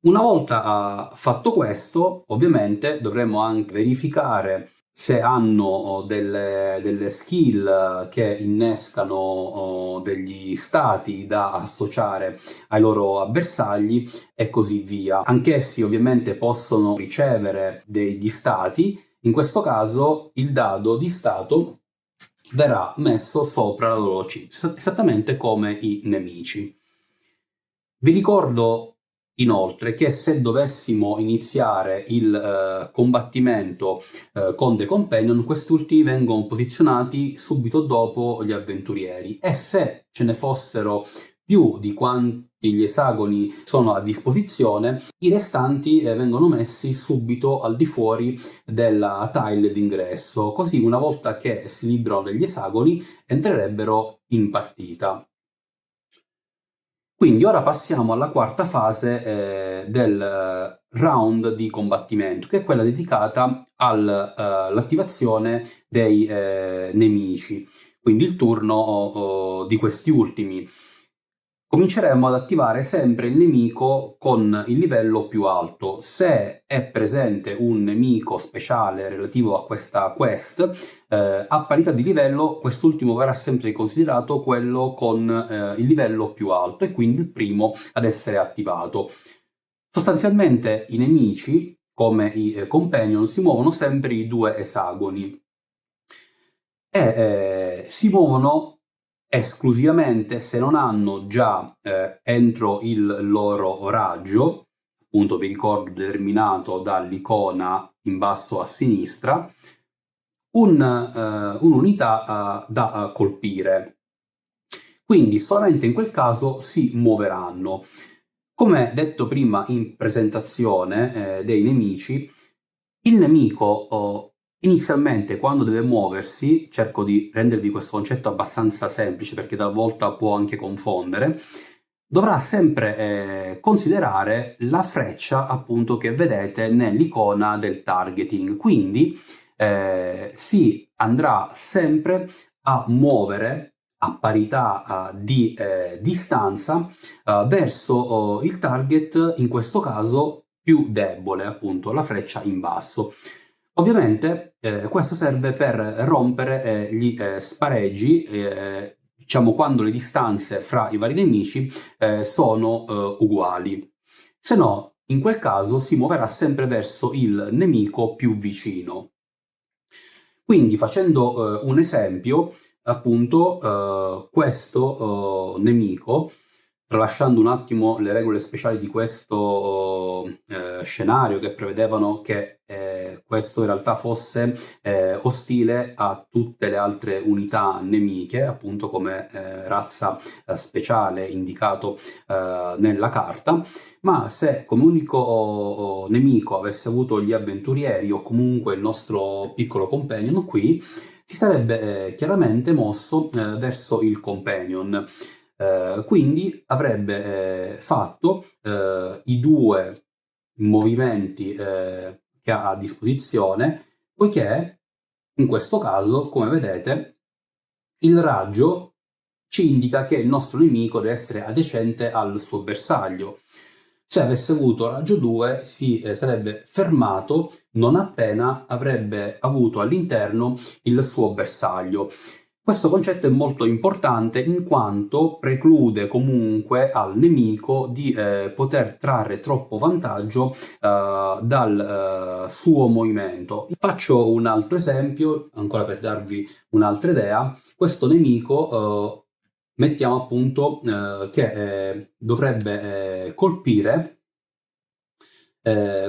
Una volta fatto questo, ovviamente dovremo anche verificare se hanno delle skill che innescano degli stati da associare ai loro avversagli e così via. Anch'essi ovviamente possono ricevere degli stati. In questo caso il dado di stato verrà messo sopra la loro chip, esattamente come i nemici. Vi ricordo inoltre che se dovessimo iniziare il combattimento con dei companion, quest'ultimi vengono posizionati subito dopo gli avventurieri, e se ce ne fossero più di quanti gli esagoni sono a disposizione, i restanti vengono messi subito al di fuori della tile d'ingresso, così una volta che si liberano degli esagoni entrerebbero in partita. Quindi ora passiamo alla quarta fase del round di combattimento, che è quella dedicata all'attivazione dei nemici, quindi il turno di questi ultimi. Cominceremo ad attivare sempre il nemico con il livello più alto. Se è presente un nemico speciale relativo a questa quest, a parità di livello quest'ultimo verrà sempre considerato quello con il livello più alto e quindi il primo ad essere attivato. Sostanzialmente i nemici, come i companion, si muovono sempre i 2 esagoni e si muovono esclusivamente se non hanno già entro il loro raggio, appunto vi ricordo determinato dall'icona in basso a sinistra, un'unità da colpire. Quindi solamente in quel caso si muoveranno. Come detto prima in presentazione dei nemici, il nemico inizialmente quando deve muoversi, cerco di rendervi questo concetto abbastanza semplice perché talvolta può anche confondere, dovrà sempre considerare la freccia appunto che vedete nell'icona del targeting. Quindi si andrà sempre a muovere a parità di distanza verso il target, in questo caso più debole, appunto la freccia in basso. Ovviamente questo serve per rompere gli spareggi, diciamo quando le distanze fra i vari nemici sono uguali. Se no, in quel caso si muoverà sempre verso il nemico più vicino. Quindi facendo un esempio, appunto, questo nemico, tralasciando un attimo le regole speciali di questo scenario che prevedevano che questo in realtà fosse ostile a tutte le altre unità nemiche, appunto come razza speciale indicato nella carta, ma se come unico nemico avesse avuto gli avventurieri o comunque il nostro piccolo companion qui, si sarebbe chiaramente mosso verso il companion. Quindi avrebbe fatto i due movimenti che ha a disposizione, poiché in questo caso, come vedete, il raggio ci indica che il nostro nemico deve essere adiacente al suo bersaglio. Se avesse avuto raggio 2 si sarebbe fermato non appena avrebbe avuto all'interno il suo bersaglio. Questo concetto è molto importante in quanto preclude comunque al nemico di poter trarre troppo vantaggio dal suo movimento. Faccio un altro esempio, ancora per darvi un'altra idea. Questo nemico mettiamo appunto che dovrebbe colpire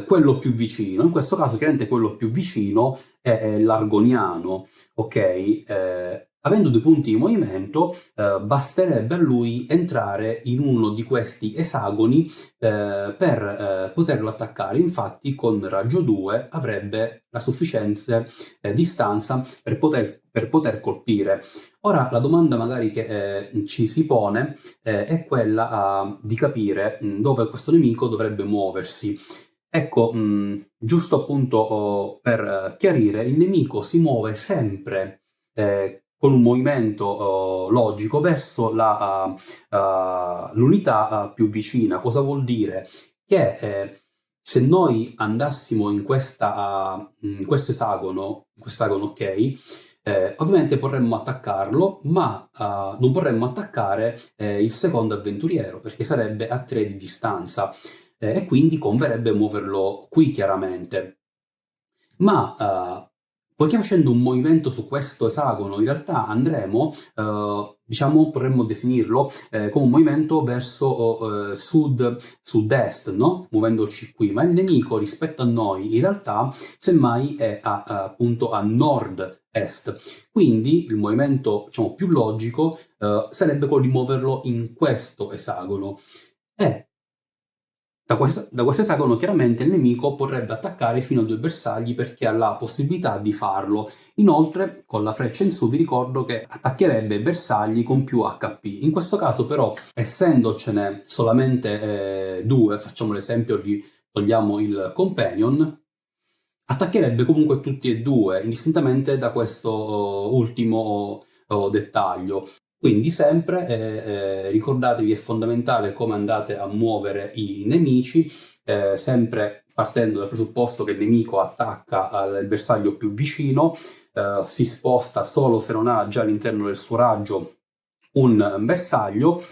quello più vicino. In questo caso chiaramente quello più vicino è l'Argoniano, ok? Avendo 2 punti di movimento, basterebbe a lui entrare in uno di questi esagoni per poterlo attaccare. Infatti con raggio 2 avrebbe la sufficiente distanza per poter colpire. Ora la domanda magari che ci si pone è quella di capire dove questo nemico dovrebbe muoversi. Ecco, giusto appunto per chiarire, il nemico si muove sempre con un movimento logico verso l'unità più vicina. Cosa vuol dire? Che se noi andassimo in questo esagono, ok, ovviamente vorremmo attaccarlo, ma non vorremmo attaccare il secondo avventuriero, perché sarebbe a 3 di distanza e quindi converrebbe muoverlo qui chiaramente. Ma poiché facendo un movimento su questo esagono, in realtà andremo, diciamo, potremmo definirlo come un movimento verso sud-est, no? Muovendoci qui, ma il nemico rispetto a noi in realtà semmai è appunto a nord-est. Quindi il movimento, diciamo, più logico sarebbe quello di muoverlo in questo esagono. E da questo esagono chiaramente il nemico potrebbe attaccare fino a 2 bersagli perché ha la possibilità di farlo. Inoltre, con la freccia in su vi ricordo che attaccherebbe bersagli con più HP. In questo caso però, essendocene solamente 2, facciamo l'esempio di togliamo il companion, attaccherebbe comunque tutti e due, indistintamente da questo ultimo dettaglio. Quindi sempre ricordatevi, è fondamentale come andate a muovere i nemici, sempre partendo dal presupposto che il nemico attacca al bersaglio più vicino, si sposta solo se non ha già all'interno del suo raggio un bersaglio,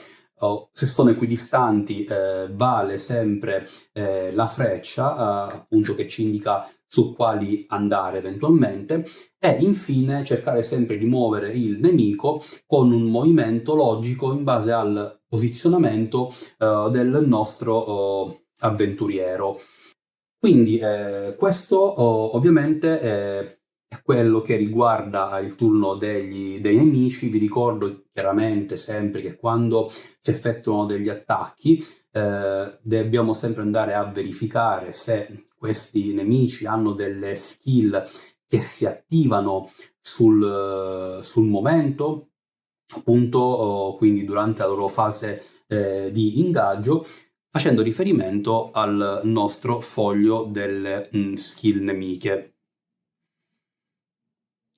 se sono equidistanti vale sempre la freccia, appunto, che ci indica su quali andare eventualmente, e infine cercare sempre di muovere il nemico con un movimento logico in base al posizionamento del nostro avventuriero. Quindi questo ovviamente è quello che riguarda il turno dei nemici. Vi ricordo chiaramente sempre che quando si effettuano degli attacchi dobbiamo sempre andare a verificare se questi nemici hanno delle skill che si attivano sul momento, appunto, quindi durante la loro fase di ingaggio, facendo riferimento al nostro foglio delle skill nemiche.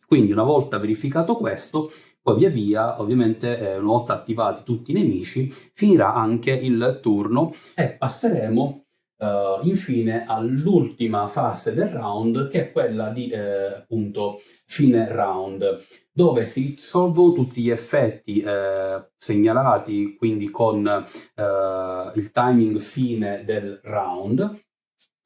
Quindi una volta verificato questo, poi via via, ovviamente una volta attivati tutti i nemici, finirà anche il turno e passeremo infine all'ultima fase del round, che è quella di appunto fine round, dove si risolvono tutti gli effetti segnalati, quindi con il timing fine del round.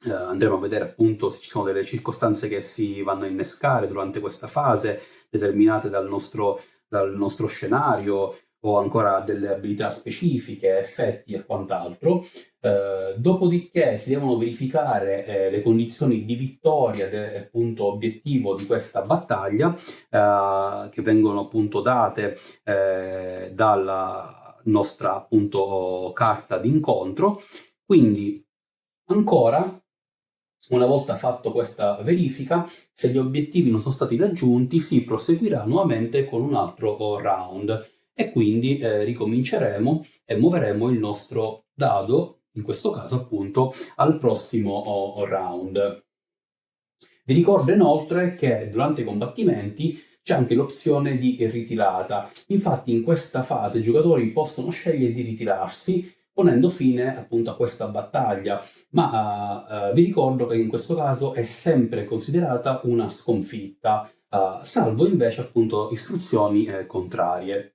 Andremo a vedere appunto se ci sono delle circostanze che si vanno a innescare durante questa fase, determinate dal nostro scenario, o ancora delle abilità specifiche, effetti e quant'altro. Dopodiché si devono verificare le condizioni di vittoria appunto obiettivo di questa battaglia, che vengono appunto date dalla nostra appunto carta d'incontro. Quindi ancora, una volta fatto questa verifica, se gli obiettivi non sono stati raggiunti, si proseguirà nuovamente con un altro round e quindi ricominceremo e muoveremo il nostro dado, in questo caso appunto, al prossimo round. Vi ricordo inoltre che durante i combattimenti c'è anche l'opzione di ritirata. Infatti in questa fase i giocatori possono scegliere di ritirarsi, ponendo fine appunto a questa battaglia, ma vi ricordo che in questo caso è sempre considerata una sconfitta, salvo invece appunto istruzioni contrarie.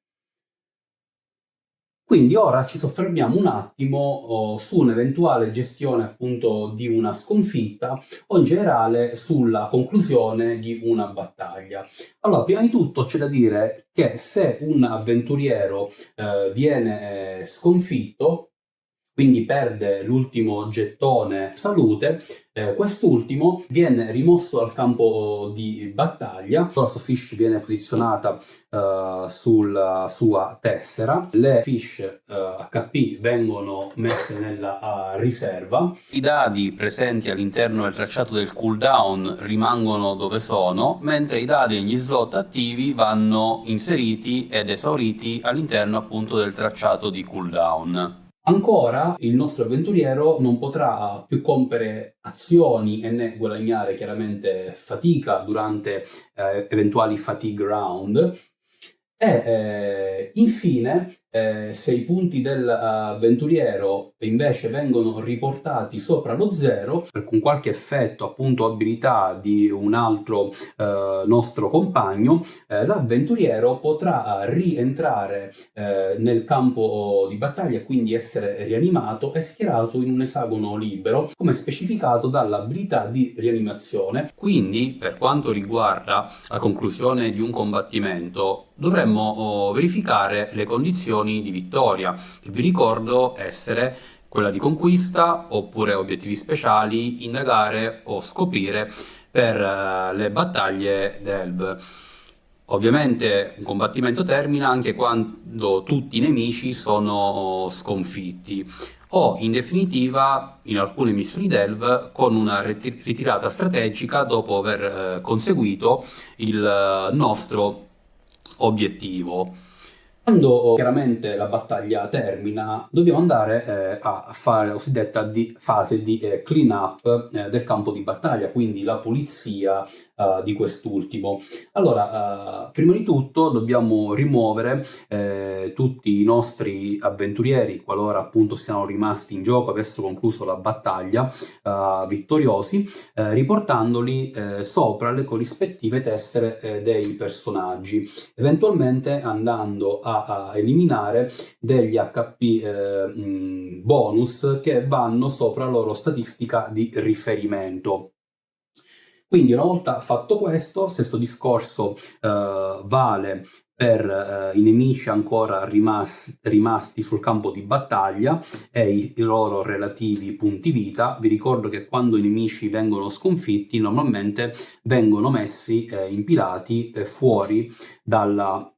Quindi ora ci soffermiamo un attimo su un'eventuale gestione appunto di una sconfitta, o in generale sulla conclusione di una battaglia. Allora, prima di tutto c'è da dire che se un avventuriero viene sconfitto, quindi perde l'ultimo gettone salute, quest'ultimo viene rimosso dal campo di battaglia, la sua fish viene posizionata sulla sua tessera, le fish HP vengono messe nella riserva, i dadi presenti all'interno del tracciato del cooldown rimangono dove sono, mentre i dadi e gli slot attivi vanno inseriti ed esauriti all'interno appunto del tracciato di cooldown. Ancora, il nostro avventuriero non potrà più compiere azioni e né guadagnare chiaramente fatica durante eventuali fatigue round. E infine, se i punti dell'avventuriero invece vengono riportati sopra lo 0, con qualche effetto, appunto abilità di un altro nostro compagno, l'avventuriero potrà rientrare nel campo di battaglia e quindi essere rianimato e schierato in un esagono libero, come specificato dall'abilità di rianimazione. Quindi, per quanto riguarda la conclusione di un combattimento, dovremmo verificare le condizioni di vittoria, che vi ricordo essere quella di conquista, oppure obiettivi speciali, indagare o scoprire per le battaglie delve. Ovviamente un combattimento termina anche quando tutti i nemici sono sconfitti, o in definitiva in alcune missioni delve con una ritirata strategica dopo aver conseguito il nostro obiettivo. Quando chiaramente la battaglia termina, dobbiamo andare a fare la cosiddetta fase di clean up del campo di battaglia, quindi la pulizia di quest'ultimo. Allora, prima di tutto dobbiamo rimuovere tutti i nostri avventurieri, qualora appunto siano rimasti in gioco, avessero concluso la battaglia vittoriosi, riportandoli sopra le corrispettive tessere dei personaggi, eventualmente andando a eliminare degli HP bonus che vanno sopra la loro statistica di riferimento. Quindi una volta fatto questo, stesso discorso vale per i nemici ancora rimasti sul campo di battaglia e i loro relativi punti vita. Vi ricordo che quando i nemici vengono sconfitti normalmente vengono messi impilati fuori dal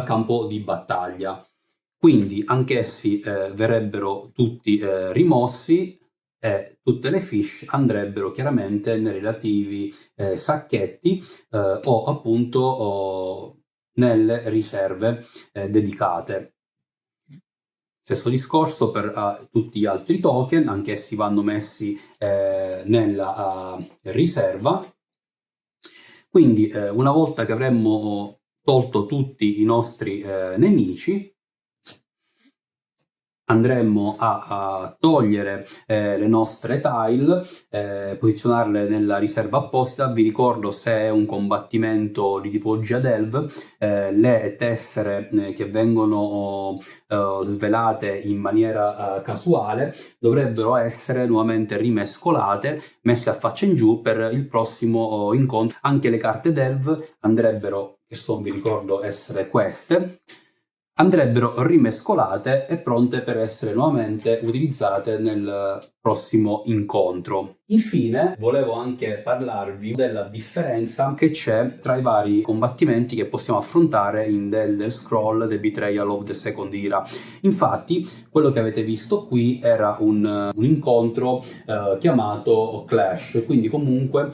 campo di battaglia. Quindi anch'essi verrebbero tutti rimossi e tutte le fiche andrebbero chiaramente nei relativi sacchetti o appunto nelle riserve dedicate. Stesso discorso per tutti gli altri token, anch'essi vanno messi nella riserva. Quindi una volta che avremmo tolto tutti i nostri nemici, andremo a togliere le nostre tile, posizionarle nella riserva apposita. Vi ricordo, se è un combattimento di tipologia Delve, le tessere che vengono svelate in maniera casuale dovrebbero essere nuovamente rimescolate, messe a faccia in giù per il prossimo incontro. Anche le carte Delve andrebbero, che vi ricordo essere queste, andrebbero rimescolate e pronte per essere nuovamente utilizzate nel prossimo incontro. Infine, volevo anche parlarvi della differenza che c'è tra i vari combattimenti che possiamo affrontare in The Elder Scrolls The Betrayal of the Second Era. Infatti, quello che avete visto qui era un incontro chiamato Clash, quindi comunque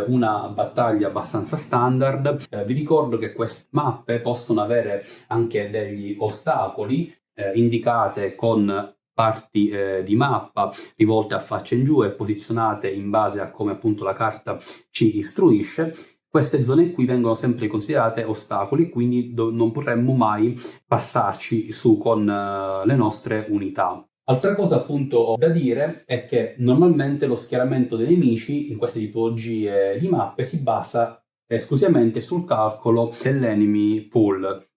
una battaglia abbastanza standard. Vi ricordo che queste mappe possono avere anche degli ostacoli indicate con parti di mappa rivolte a faccia in giù e posizionate in base a come appunto la carta ci istruisce. Queste zone qui vengono sempre considerate ostacoli, quindi non potremmo mai passarci su con le nostre unità. Altra cosa appunto da dire è che normalmente lo schieramento dei nemici in queste tipologie di mappe si basa esclusivamente sul calcolo dell'enemy pool,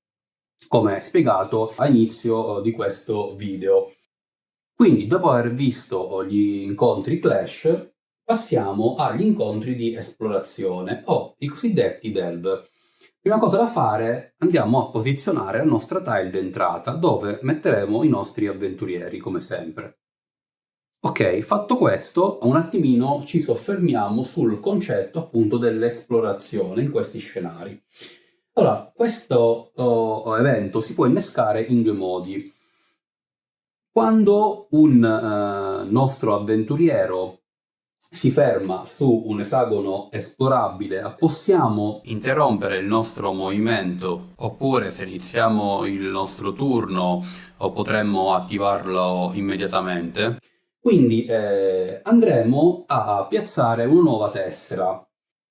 come spiegato all'inizio di questo video. Quindi, dopo aver visto gli incontri Clash, passiamo agli incontri di esplorazione o i cosiddetti Delve. Prima cosa da fare, andiamo a posizionare la nostra tile d'entrata, dove metteremo i nostri avventurieri, come sempre. Ok, fatto questo, un attimino ci soffermiamo sul concetto appunto dell'esplorazione in questi scenari. Allora, questo evento si può innescare in due modi. Quando un nostro avventuriero si ferma su un esagono esplorabile, possiamo interrompere il nostro movimento, oppure se iniziamo il nostro turno o potremmo attivarlo immediatamente. Quindi andremo a piazzare una nuova tessera.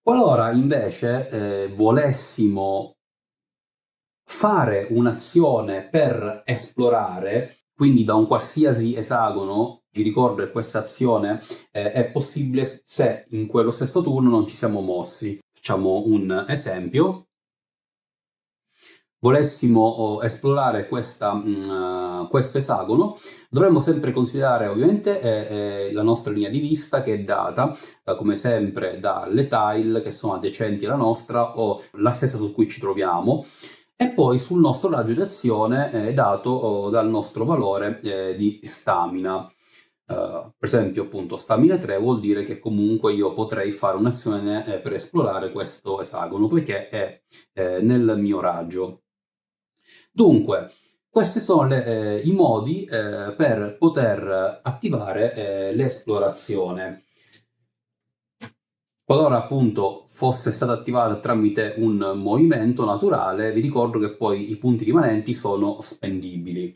Qualora invece volessimo fare un'azione per esplorare, quindi da un qualsiasi esagono, vi ricordo che questa azione è possibile se in quello stesso turno non ci siamo mossi. Facciamo un esempio. Volessimo esplorare questo esagono, dovremmo sempre considerare ovviamente la nostra linea di vista, che è data come sempre dalle tile che sono adiacenti alla nostra o la stessa su cui ci troviamo, e poi sul nostro raggio di azione dato dal nostro valore di stamina. Per esempio appunto stamina 3 vuol dire che comunque io potrei fare un'azione per esplorare questo esagono, poiché è nel mio raggio. Dunque, questi sono i modi per poter attivare l'esplorazione. Qualora appunto fosse stata attivata tramite un movimento naturale, vi ricordo che poi i punti rimanenti sono spendibili.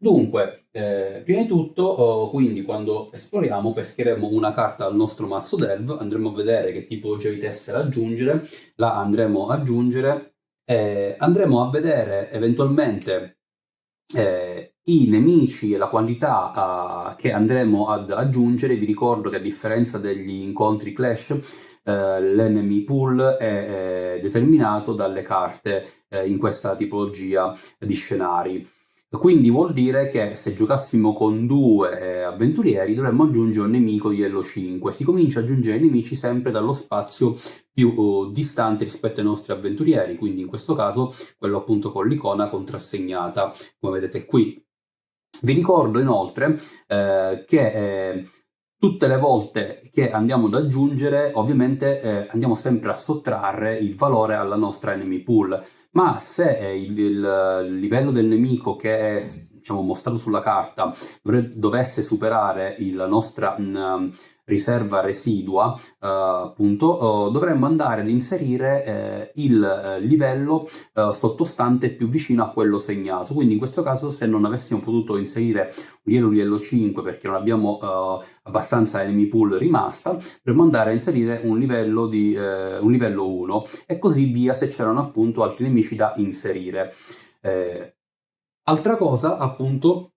Dunque, prima di tutto, quindi quando esploriamo pescheremo una carta dal nostro mazzo Delve, andremo a vedere che tipologia di tessera aggiungere, la andremo ad aggiungere, andremo a vedere eventualmente i nemici e la quantità che andremo ad aggiungere. Vi ricordo che a differenza degli incontri Clash, l'enemy pool è determinato dalle carte in questa tipologia di scenari. Quindi vuol dire che se giocassimo con due avventurieri dovremmo aggiungere un nemico di livello 5. Si comincia ad aggiungere i nemici sempre dallo spazio più distante rispetto ai nostri avventurieri, quindi in questo caso quello appunto con l'icona contrassegnata, come vedete qui. Vi ricordo inoltre che tutte le volte che andiamo ad aggiungere, ovviamente andiamo sempre a sottrarre il valore alla nostra enemy pool, ma se il livello del nemico che è, diciamo, mostrato sulla carta dovesse superare la nostra riserva residua, appunto, dovremmo andare ad inserire il livello sottostante più vicino a quello segnato. Quindi in questo caso, se non avessimo potuto inserire un livello 5 perché non abbiamo abbastanza enemy pool rimasta, dovremmo andare a inserire un livello 1 e così via se c'erano appunto altri nemici da inserire. Altra cosa appunto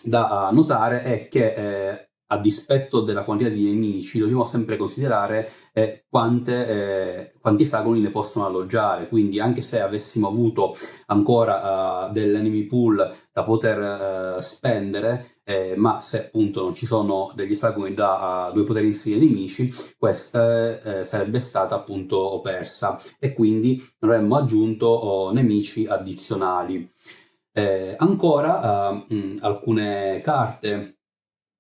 da notare è che a dispetto della quantità di nemici dobbiamo sempre considerare quanti esagoni ne possono alloggiare, quindi anche se avessimo avuto ancora dell'enemy pool da poter spendere, ma se appunto non ci sono degli esagoni dove poter inserire nemici, questa sarebbe stata appunto persa e quindi non avremmo aggiunto nemici addizionali. Ancora alcune carte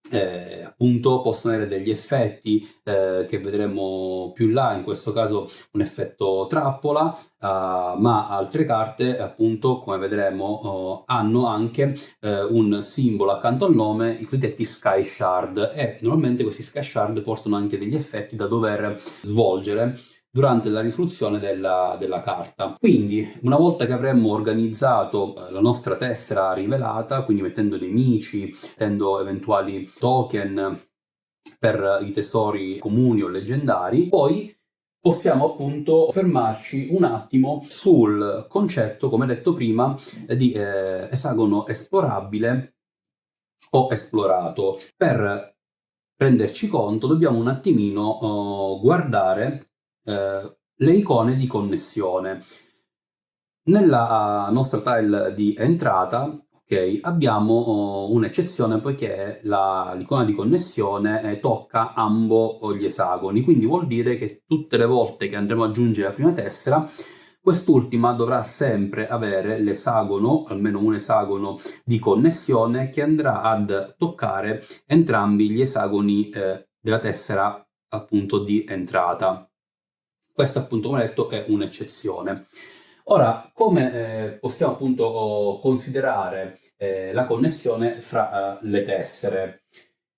appunto possono avere degli effetti che vedremo più là, in questo caso un effetto trappola, ma altre carte appunto, come vedremo, hanno anche un simbolo accanto al nome, i cosiddetti Sky Shard, e normalmente questi Sky Shard portano anche degli effetti da dover svolgere durante la risoluzione della carta. Quindi, una volta che avremmo organizzato la nostra tessera rivelata, quindi mettendo nemici, mettendo eventuali token per i tesori comuni o leggendari, poi possiamo appunto fermarci un attimo sul concetto, come detto prima, di esagono esplorabile o esplorato. Per renderci conto dobbiamo un attimino guardare le icone di connessione. Nella nostra tile di entrata, ok, abbiamo un'eccezione poiché l'icona di connessione tocca ambo gli esagoni, quindi vuol dire che tutte le volte che andremo ad aggiungere la prima tessera, quest'ultima dovrà sempre avere l'esagono, almeno un esagono di connessione che andrà ad toccare entrambi gli esagoni della tessera appunto di entrata. Questa appunto, come detto, è un'eccezione. Ora, come possiamo appunto considerare la connessione fra le tessere?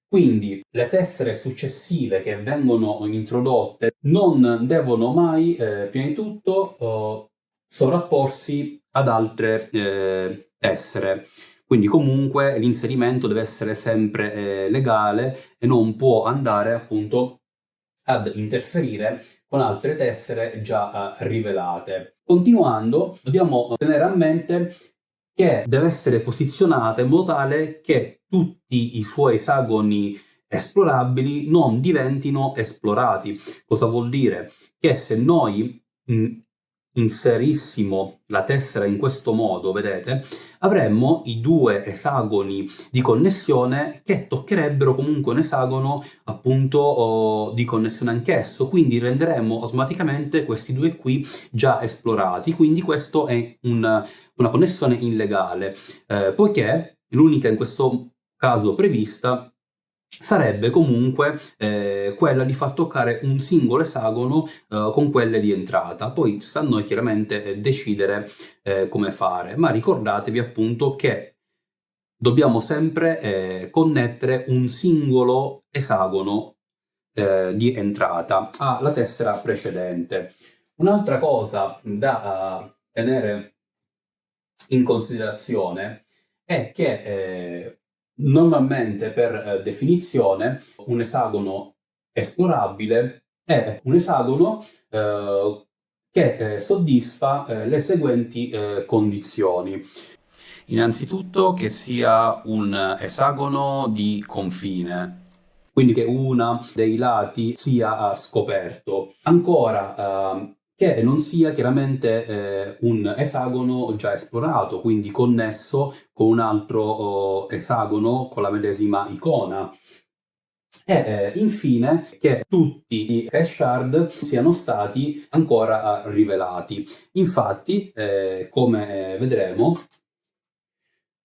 Quindi le tessere successive che vengono introdotte non devono mai, prima di tutto, sovrapporsi ad altre tessere. Quindi comunque l'inserimento deve essere sempre legale e non può andare appunto ad interferire con altre tessere già rivelate. Continuando, dobbiamo tenere a mente che deve essere posizionata in modo tale che tutti i suoi esagoni esplorabili non diventino esplorati. Cosa vuol dire? Che se noi inserissimo la tessera in questo modo, vedete, avremmo i due esagoni di connessione che toccherebbero comunque un esagono appunto di connessione anch'esso, quindi renderemo automaticamente questi due qui già esplorati, quindi questo è una connessione illegale, poiché l'unica in questo caso prevista sarebbe comunque quella di far toccare un singolo esagono con quelle di entrata. Poi sta a noi chiaramente decidere come fare, ma ricordatevi appunto che dobbiamo sempre connettere un singolo esagono di entrata alla tessera precedente. Un'altra cosa da tenere in considerazione è che normalmente per definizione un esagono esplorabile è un esagono che soddisfa le seguenti condizioni. Innanzitutto che sia un esagono di confine, quindi che una dei lati sia scoperto. Ancora, che non sia chiaramente un esagono già esplorato, quindi connesso con un altro esagono con la medesima icona. E infine che tutti i hash shard siano stati ancora rivelati. Infatti, come vedremo,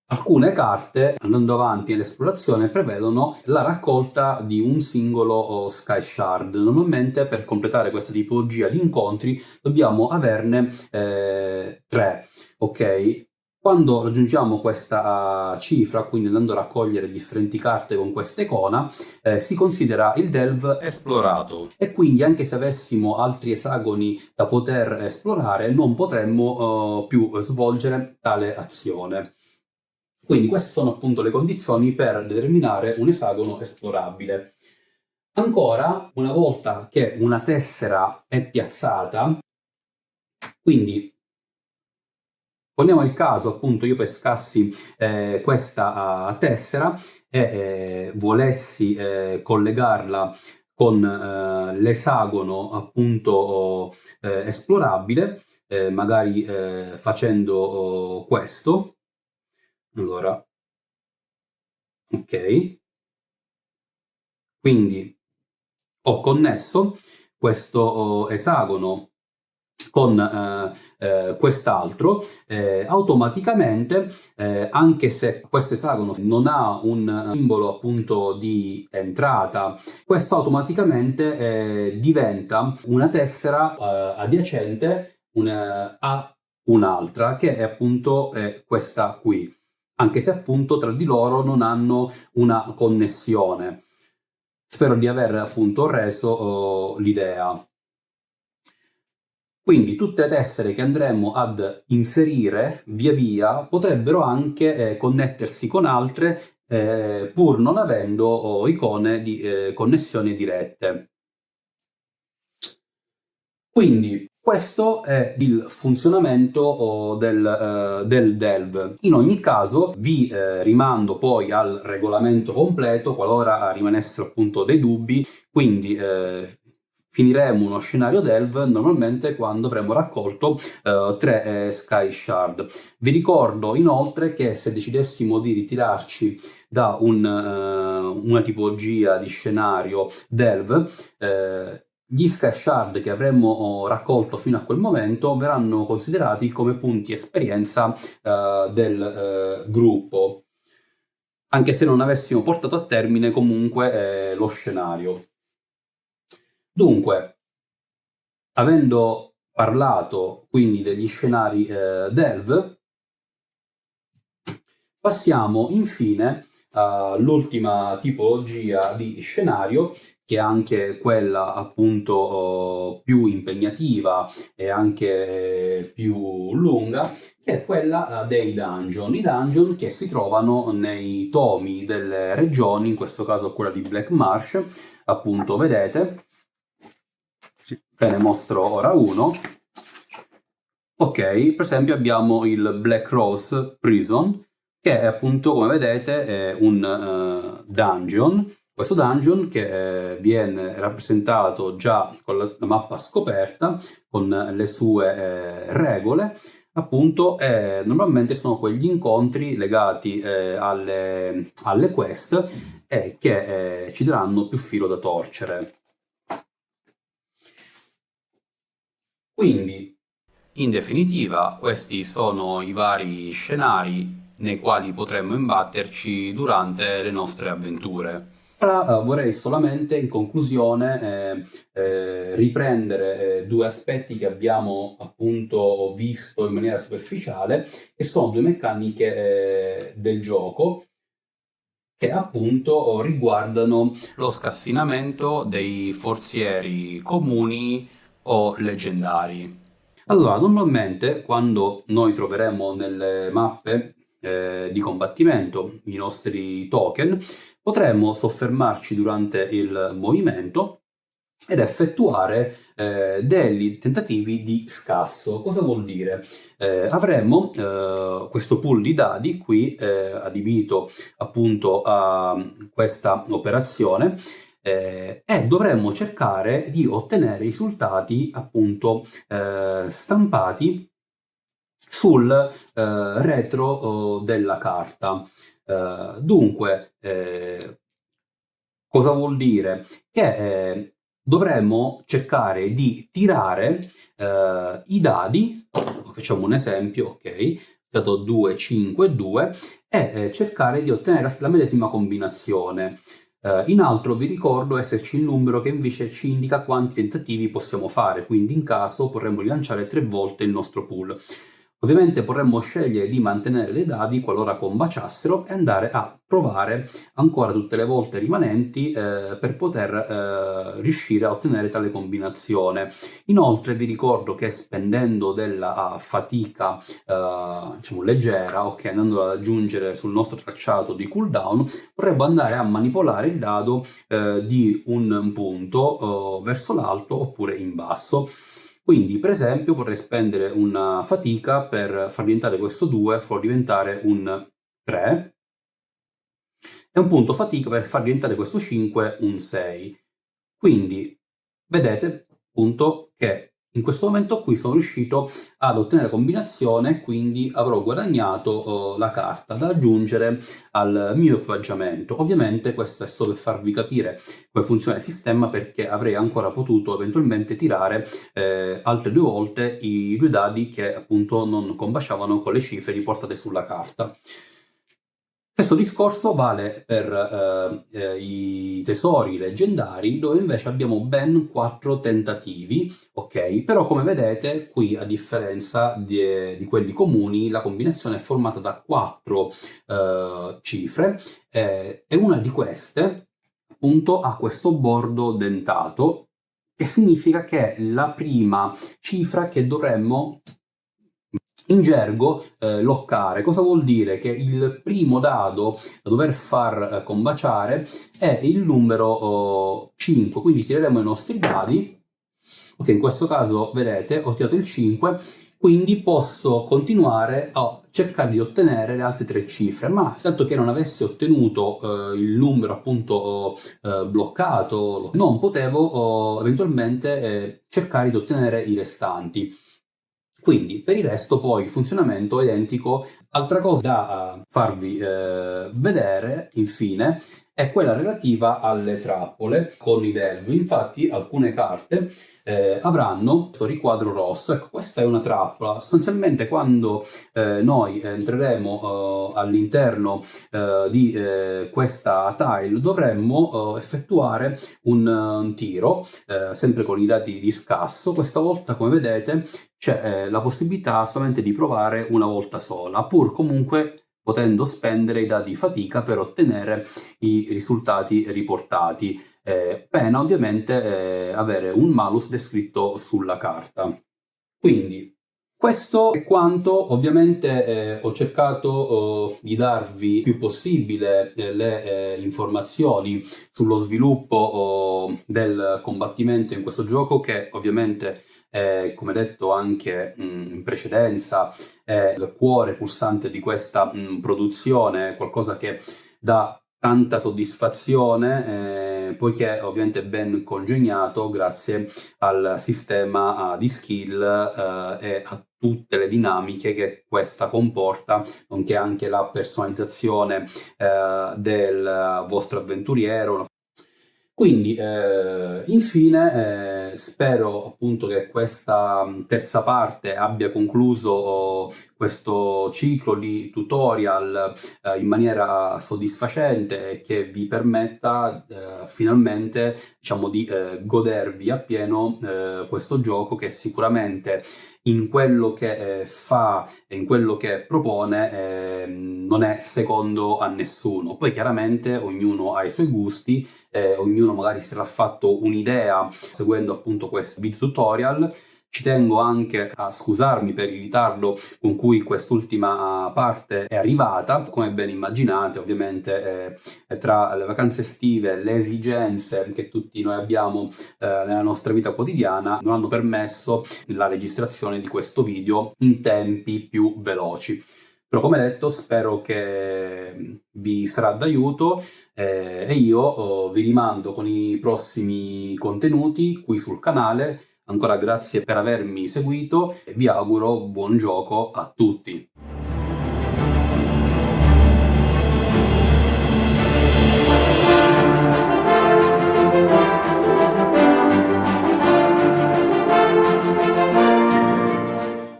alcune carte, andando avanti nell'esplorazione, prevedono la raccolta di un singolo Sky Shard. Normalmente per completare questa tipologia di incontri dobbiamo averne 3, ok? Quando raggiungiamo questa cifra, quindi andando a raccogliere differenti carte con questa icona, si considera il delve esplorato. E quindi anche se avessimo altri esagoni da poter esplorare, non potremmo più svolgere tale azione. Quindi queste sono appunto le condizioni per determinare un esagono esplorabile. Ancora, una volta che una tessera è piazzata, quindi poniamo il caso appunto io pescassi questa tessera e volessi collegarla con l'esagono appunto esplorabile, magari facendo questo. Allora, ok, quindi ho connesso questo esagono con quest'altro, automaticamente, anche se questo esagono non ha un simbolo appunto di entrata, questo automaticamente diventa una tessera adiacente a un'altra, che è appunto questa qui, anche se appunto tra di loro non hanno una connessione. Spero di aver appunto reso l'idea. Quindi tutte le tessere che andremo ad inserire via via potrebbero anche connettersi con altre pur non avendo icone di connessioni dirette. Quindi questo è il funzionamento del delve. In ogni caso vi rimando poi al regolamento completo qualora rimanessero appunto dei dubbi, quindi finiremo uno scenario delve normalmente quando avremo raccolto 3 Sky Shard. Vi ricordo inoltre che se decidessimo di ritirarci da una tipologia di scenario delve, gli Sky Shard che avremmo raccolto fino a quel momento verranno considerati come punti esperienza del gruppo, anche se non avessimo portato a termine comunque lo scenario. Dunque, avendo parlato quindi degli scenari delve, passiamo infine all'ultima tipologia di scenario, che è anche quella appunto più impegnativa e anche più lunga, che è quella dei dungeon. I dungeon che si trovano nei tomi delle regioni, in questo caso quella di Black Marsh, appunto vedete. Ve ne mostro ora uno. Ok, per esempio abbiamo il Black Rose Prison, che è appunto, come vedete, è un dungeon. Questo dungeon che viene rappresentato già con la mappa scoperta, con le sue regole, appunto, normalmente sono quegli incontri legati alle quest che ci daranno più filo da torcere. Quindi, in definitiva, questi sono i vari scenari nei quali potremmo imbatterci durante le nostre avventure. Ora vorrei solamente in conclusione riprendere 2 aspetti che abbiamo appunto visto in maniera superficiale, e sono 2 meccaniche del gioco che appunto riguardano lo scassinamento dei forzieri comuni o leggendari. Allora, normalmente quando noi troveremo nelle mappe di combattimento, i nostri token, potremmo soffermarci durante il movimento ed effettuare degli tentativi di scasso. Cosa vuol dire? Avremo questo pool di dadi qui adibito appunto a questa operazione e dovremmo cercare di ottenere risultati appunto stampati sul retro della carta. Dunque, cosa vuol dire? Che dovremmo cercare di tirare i dadi, facciamo un esempio, ok, dato 2, 5, 2, e cercare di ottenere la medesima combinazione. In alto vi ricordo esserci il numero che invece ci indica quanti tentativi possiamo fare, quindi in caso potremmo rilanciare 3 volte il nostro pool. Ovviamente potremmo scegliere di mantenere le dadi qualora combaciassero e andare a provare ancora tutte le volte rimanenti per poter riuscire a ottenere tale combinazione. Inoltre vi ricordo che spendendo della fatica diciamo leggera, ok, andando ad aggiungere sul nostro tracciato di cooldown, potremmo andare a manipolare il dado di un punto verso l'alto oppure in basso. Quindi, per esempio, potrei spendere una fatica per far diventare questo 2, farlo diventare un 3, e un punto fatica per far diventare questo 5 un 6. Quindi, vedete appunto che in questo momento qui sono riuscito ad ottenere la combinazione, quindi avrò guadagnato la carta da aggiungere al mio equipaggiamento. Ovviamente questo è solo per farvi capire come funziona il sistema, perché avrei ancora potuto eventualmente tirare altre 2 volte i 2 dadi che appunto non combaciavano con le cifre riportate sulla carta. Questo discorso vale per i tesori leggendari, dove invece abbiamo ben 4 tentativi, ok? Però come vedete qui, a differenza di quelli comuni, la combinazione è formata da 4 cifre e una di queste appunto ha questo bordo dentato, che significa che è la prima cifra che dovremmo in gergo loccare. Cosa vuol dire? Che il primo dado da dover far combaciare è il numero 5, quindi tireremo i nostri dadi. Ok, in questo caso vedete ho tirato il 5, quindi posso continuare a cercare di ottenere le altre 3 cifre, ma tanto che non avessi ottenuto il numero appunto bloccato, non potevo eventualmente cercare di ottenere i restanti. Quindi per il resto poi il funzionamento è identico. Altra cosa da farvi vedere infine è quella relativa alle trappole con i delvi. Infatti alcune carte avranno questo riquadro rosso. Ecco, questa è una trappola. Sostanzialmente quando noi entreremo all'interno di questa tile dovremmo effettuare un tiro, sempre con i dati di scasso. Questa volta, come vedete, c'è la possibilità solamente di provare una volta sola, pur comunque potendo spendere i dadi fatica per ottenere i risultati riportati. Pena ovviamente avere un malus descritto sulla carta. Quindi questo è quanto. Ovviamente ho cercato di darvi il più possibile le informazioni sullo sviluppo del combattimento in questo gioco, che ovviamente come detto anche in precedenza, è il cuore pulsante di questa produzione, qualcosa che dà tanta soddisfazione, poiché ovviamente è ben congegnato grazie al sistema di skill e a tutte le dinamiche che questa comporta, nonché anche la personalizzazione del vostro avventuriero. Quindi, infine, spero appunto che questa terza parte abbia concluso questo ciclo di tutorial in maniera soddisfacente e che vi permetta finalmente, diciamo, di godervi appieno questo gioco, che sicuramente in quello che fa e in quello che propone non è secondo a nessuno. Poi chiaramente ognuno ha i suoi gusti, ognuno magari si sarà fatto un'idea seguendo appunto questo video tutorial. Ci tengo anche a scusarmi per il ritardo con cui quest'ultima parte è arrivata. Come ben immaginate, ovviamente tra le vacanze estive, le esigenze che tutti noi abbiamo nella nostra vita quotidiana non hanno permesso la registrazione di questo video in tempi più veloci. Però come detto, spero che vi sarà d'aiuto e io vi rimando con i prossimi contenuti qui sul canale. Ancora grazie per avermi seguito e vi auguro buon gioco a tutti.